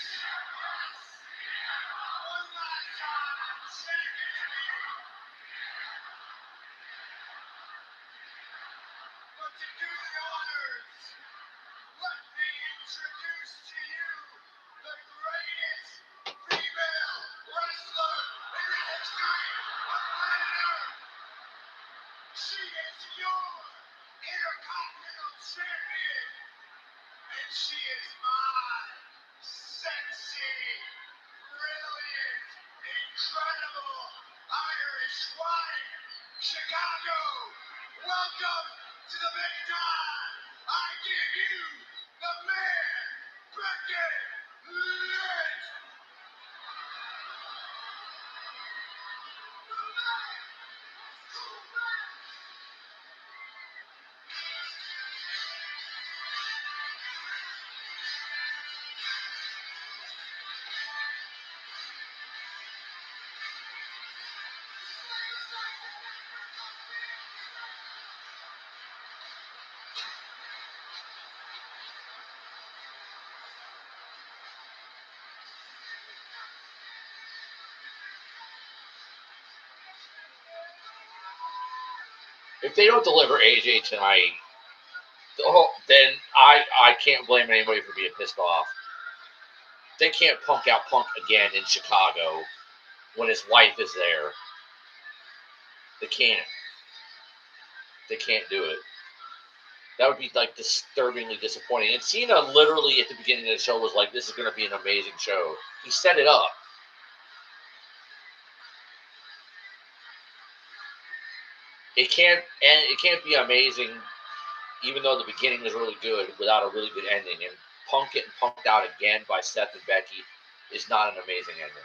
one last time, I'm saying it to you. But to do the honors, let me introduce to you the greatest female wrestler in the history of planet Earth. She is your Intercontinental Champion, and she is my sexy, brilliant, incredible Irish wife. Chicago, welcome to the big time. I give you the man, Becky Lynch. If they don't deliver AJ tonight, then I can't blame anybody for being pissed off. They can't punk out Punk again in Chicago when his wife is there. They can't. They can't do it. That would be disturbingly disappointing. And Cena literally at the beginning of the show was like, "This is going to be an amazing show." He set it up. It can't be amazing, even though the beginning was really good, without a really good ending. And Punk getting punked out again by Seth and Becky is not an amazing ending.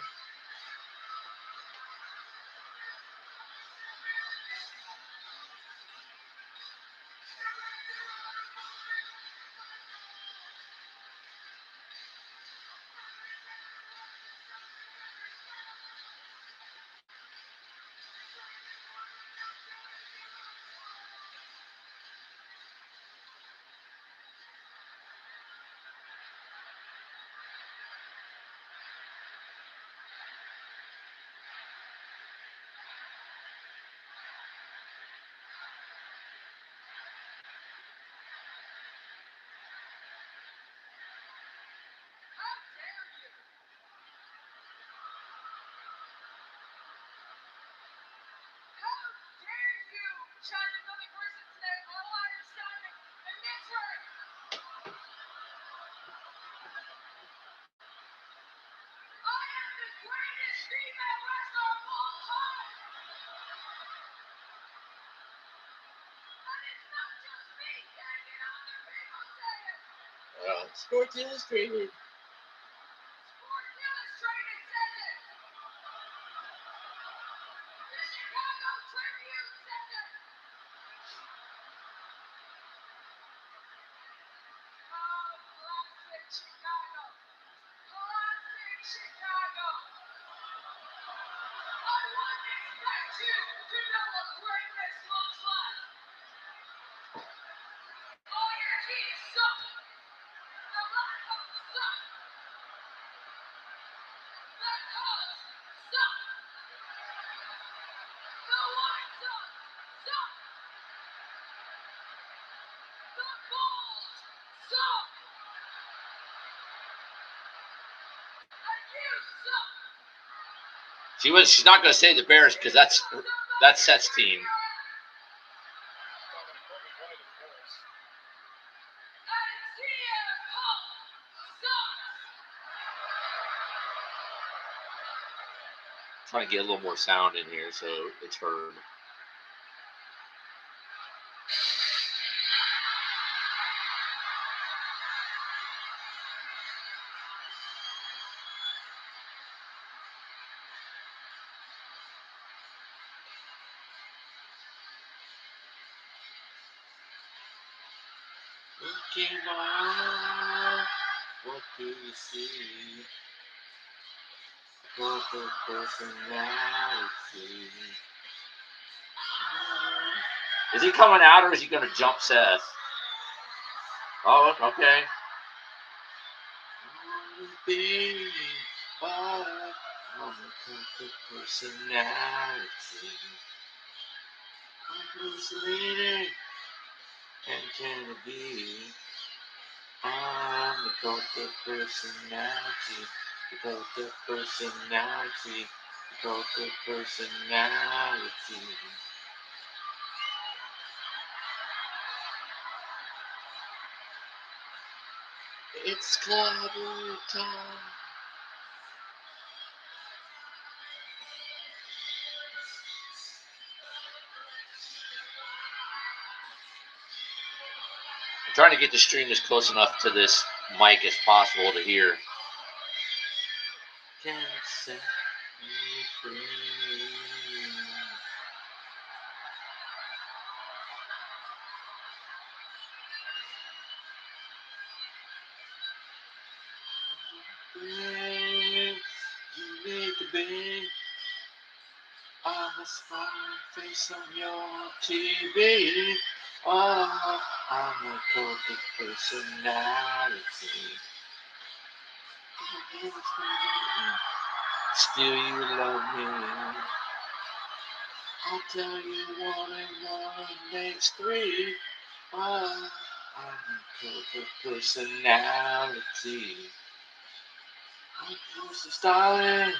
wrestler of all time. And it's not just me saying it, other people say it. Sports Illustrated. Sports Illustrated says it. The Chicago Tribune says it. Oh, classic Chicago. Classic Chicago. I wouldn't expect you to know what greatness looks like. All your teams suck. The Blackhawks suck. The Cubs suck. The White Sox suck. The Bulls suck. And you suck. She's not going to say the Bears because that's Seth's team. Trying to get a little more sound in here so it's heard. Looking out, what do you see? What the personality? Is he coming out or is he going to jump Seth? Oh, okay. Be I'm the personality. I'm misleading and can it be? I'm the personality. The personality. The personality. It's club time. I'm trying to get the stream as close enough to this mic as possible to hear. Can it set me free? Bang, you make the bang. I'm a smiling face on your TV. Oh, I'm a total personality. Still you love me. I'll tell you 1 and 1 makes 3. Oh, I'm a total personality. I'm so styling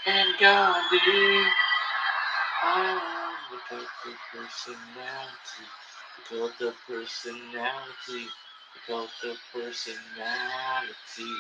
and Gandhi. I'm the total personality. The personality. The personality.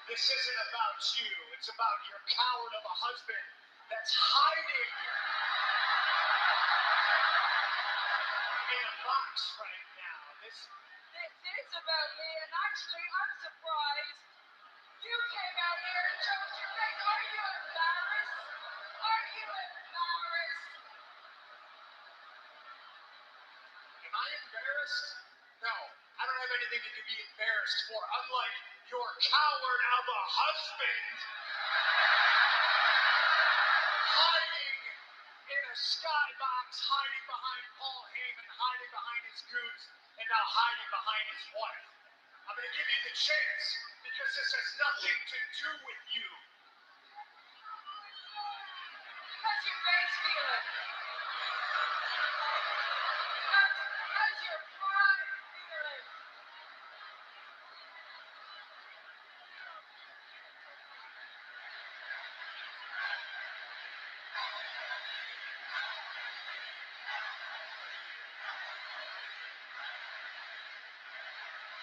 This isn't about you. It's about your coward of a husband that's hiding in a box right now. This is about me, and actually, I'm surprised You came out here and showed your face. Are you embarrassed? Are you embarrassed? Am I embarrassed? No, I don't have anything to be embarrassed for, unlike your coward of a husband hiding in a skybox, hiding behind Paul Heyman, hiding behind his goons, and now hiding behind his wife. I'm going to give you the chance because this has nothing to do with you. How's your face feeling? How's your pride feeling?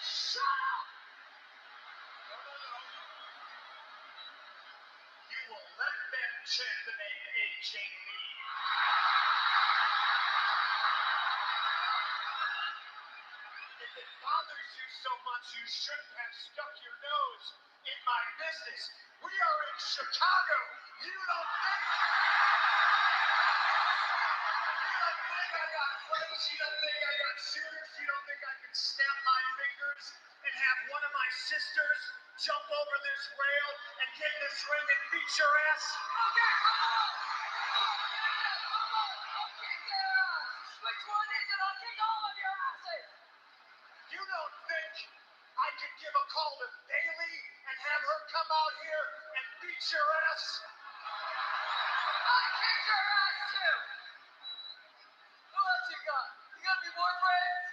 Shut up! No. You will let them chant the name AJ Lee. If it bothers you so much, you shouldn't have stuck your nose in my business. We are in Chicago. You don't think I got friends? You don't think I got shooters? You don't think I can snap my fingers and have one of my sisters jump over this rail and get in this ring and beat your ass? Okay, come on! I'll kick your ass! Which one is it? I'll kick all of your asses! You don't think I could give a call to Bailey and have her come out here and beat your ass? I'll kick your ass too! Who else you got? You got any more friends?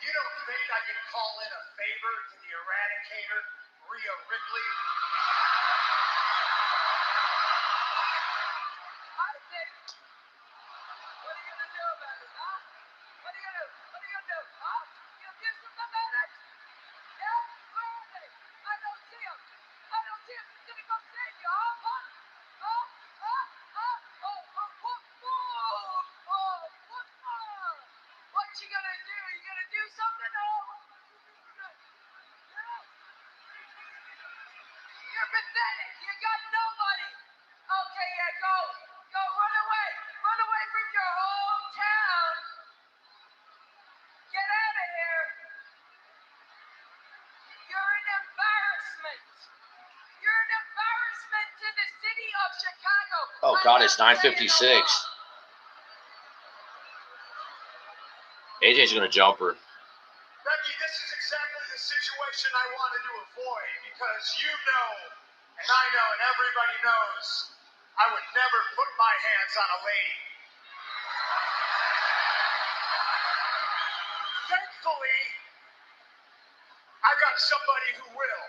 You don't think I could call in a favor to the Eradicator, Rhea Ripley? I think. What are you gonna do about it, huh? What are you gonna do? Huh? You gonna do something about it? Yeah? Where are they? I don't see them. He's gonna come save you, huh? What you gonna do? You gonna do something? Yeah? You're pathetic. You got nobody. Okay, yeah, go. Run away. Run away from your hometown. Get out of here. You're an embarrassment. You're an embarrassment to the city of Chicago. Oh, God, it's 9:56. AJ's going to jump her. Becky, this is exactly the situation I wanted to avoid because you know, and I know, and everybody knows, I would never put my hands on a lady. Thankfully, I got somebody who will.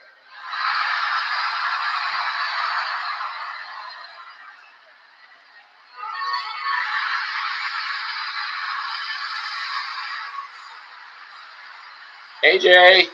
AJ!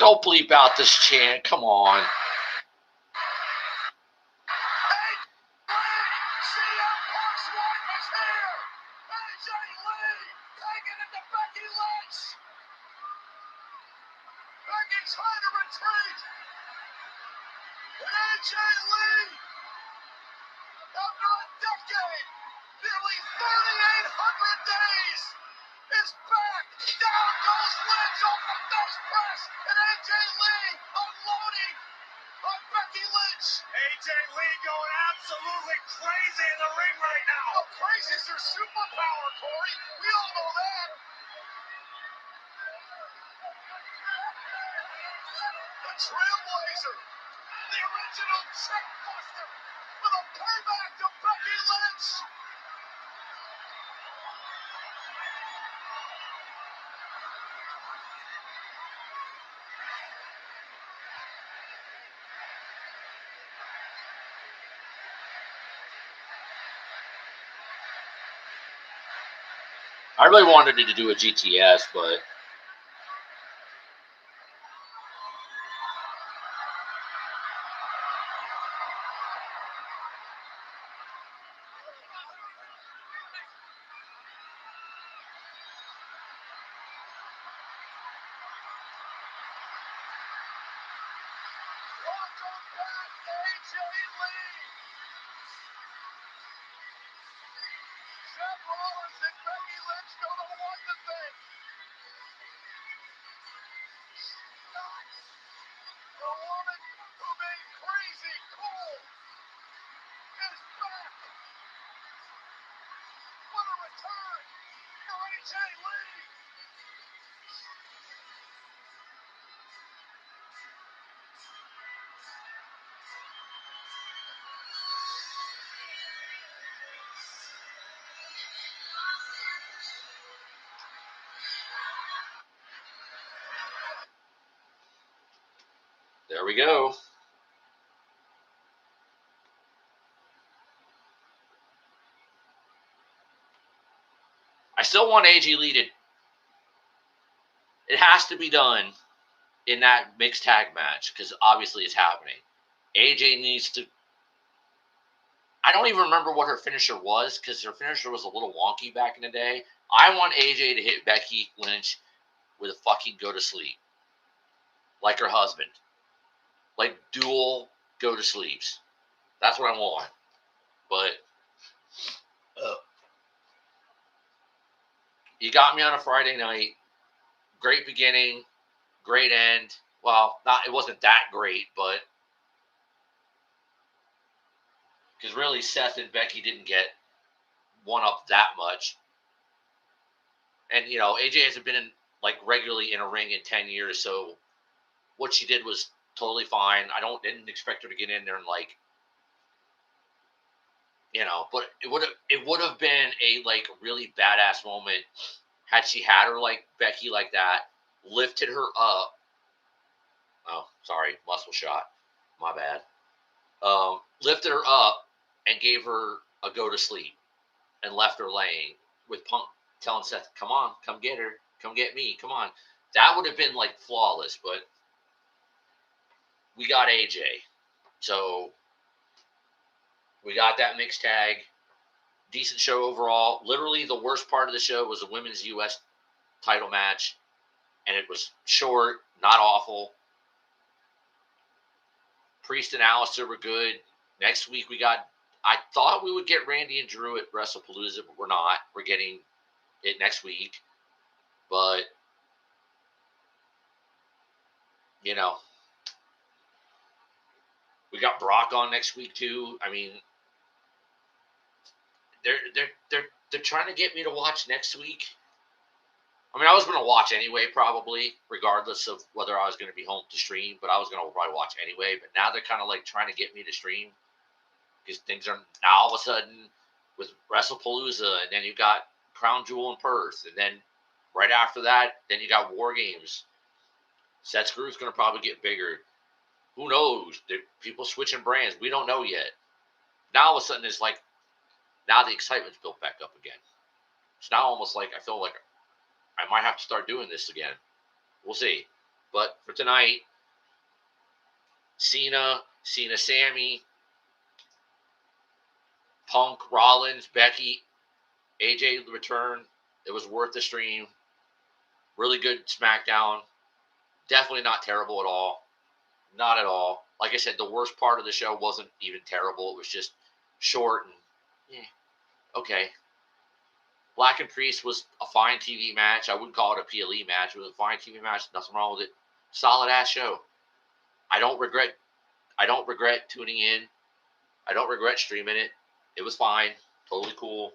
Don't bleep out this chant. Come on. CM Punk's wife is here! AJ Lee taking it to Becky Lynch! Becky trying to retreat! And AJ Lee, after a decade, nearly 3,800 days, is back! Down goes Lynch off the nose press! And AJ Lee unloading on Becky Lynch! AJ Lee going absolutely crazy in the ring right now! Well, crazy's her superpower, Corey! We all know that! The Trailblazer, the original checkbuster, with a payback to Becky Lynch! I really wanted to do a GTS, but Welcome back, AJ Lee! Seth Rollins and Becky Lynch don't know what to think. The woman who made crazy cool is back. What a return for AJ Lee. there we go. I still want AJ Lee to. It has to be done in that mixed tag match because obviously it's happening. AJ needs to. I don't even remember what her finisher was because her finisher was a little wonky back in the day. I want AJ to hit Becky Lynch with a fucking go to sleep. Like her husband. Like dual go to sleeps. That's what I want. But you got me on a Friday night. Great beginning, great end. Well, it wasn't that great, but because really Seth and Becky didn't get one up that much. And AJ hasn't been regularly in a ring in 10 years, so what she did was totally fine. I didn't expect her to get in there and but it would have been a really badass moment had she had her like Becky like that, lifted her up. Oh, sorry, muscle shot. My bad. Lifted her up and gave her a go to sleep and left her laying with Punk telling Seth, come on, come get her. Come get me. Come on. That would have been flawless, but we got AJ. So we got that mixed tag. Decent show overall. Literally the worst part of the show was the women's U.S. title match. And it was short, not awful. Priest and Aleister were good. Next week I thought we would get Randy and Drew at WrestlePalooza, but we're not. We're getting it next week. But, we got Brock on next week too. I mean, they're trying to get me to watch next week. I mean, I was going to watch anyway, probably, regardless of whether I was going to be home to stream, but I was going to probably watch anyway. But now they're kind of trying to get me to stream because things are now all of a sudden with WrestlePalooza, and then you got Crown Jewel in Perth, and then right after that, then you got War Games. Seth's group's going to probably get bigger. Who knows? People switching brands. We don't know yet. Now all of a sudden it's now the excitement's built back up again. It's now almost I feel like I might have to start doing this again. We'll see. But for tonight, Cena, Sami, Punk, Rollins, Becky, AJ return. It was worth the stream. Really good SmackDown. Definitely not terrible at all. Not at all. Like I said, the worst part of the show wasn't even terrible. It was just short and okay. Black and Priest was a fine TV match. I wouldn't call it a PLE match. It was a fine TV match. Nothing wrong with it. Solid ass show. I don't regret tuning in. I don't regret streaming it. It was fine. Totally cool.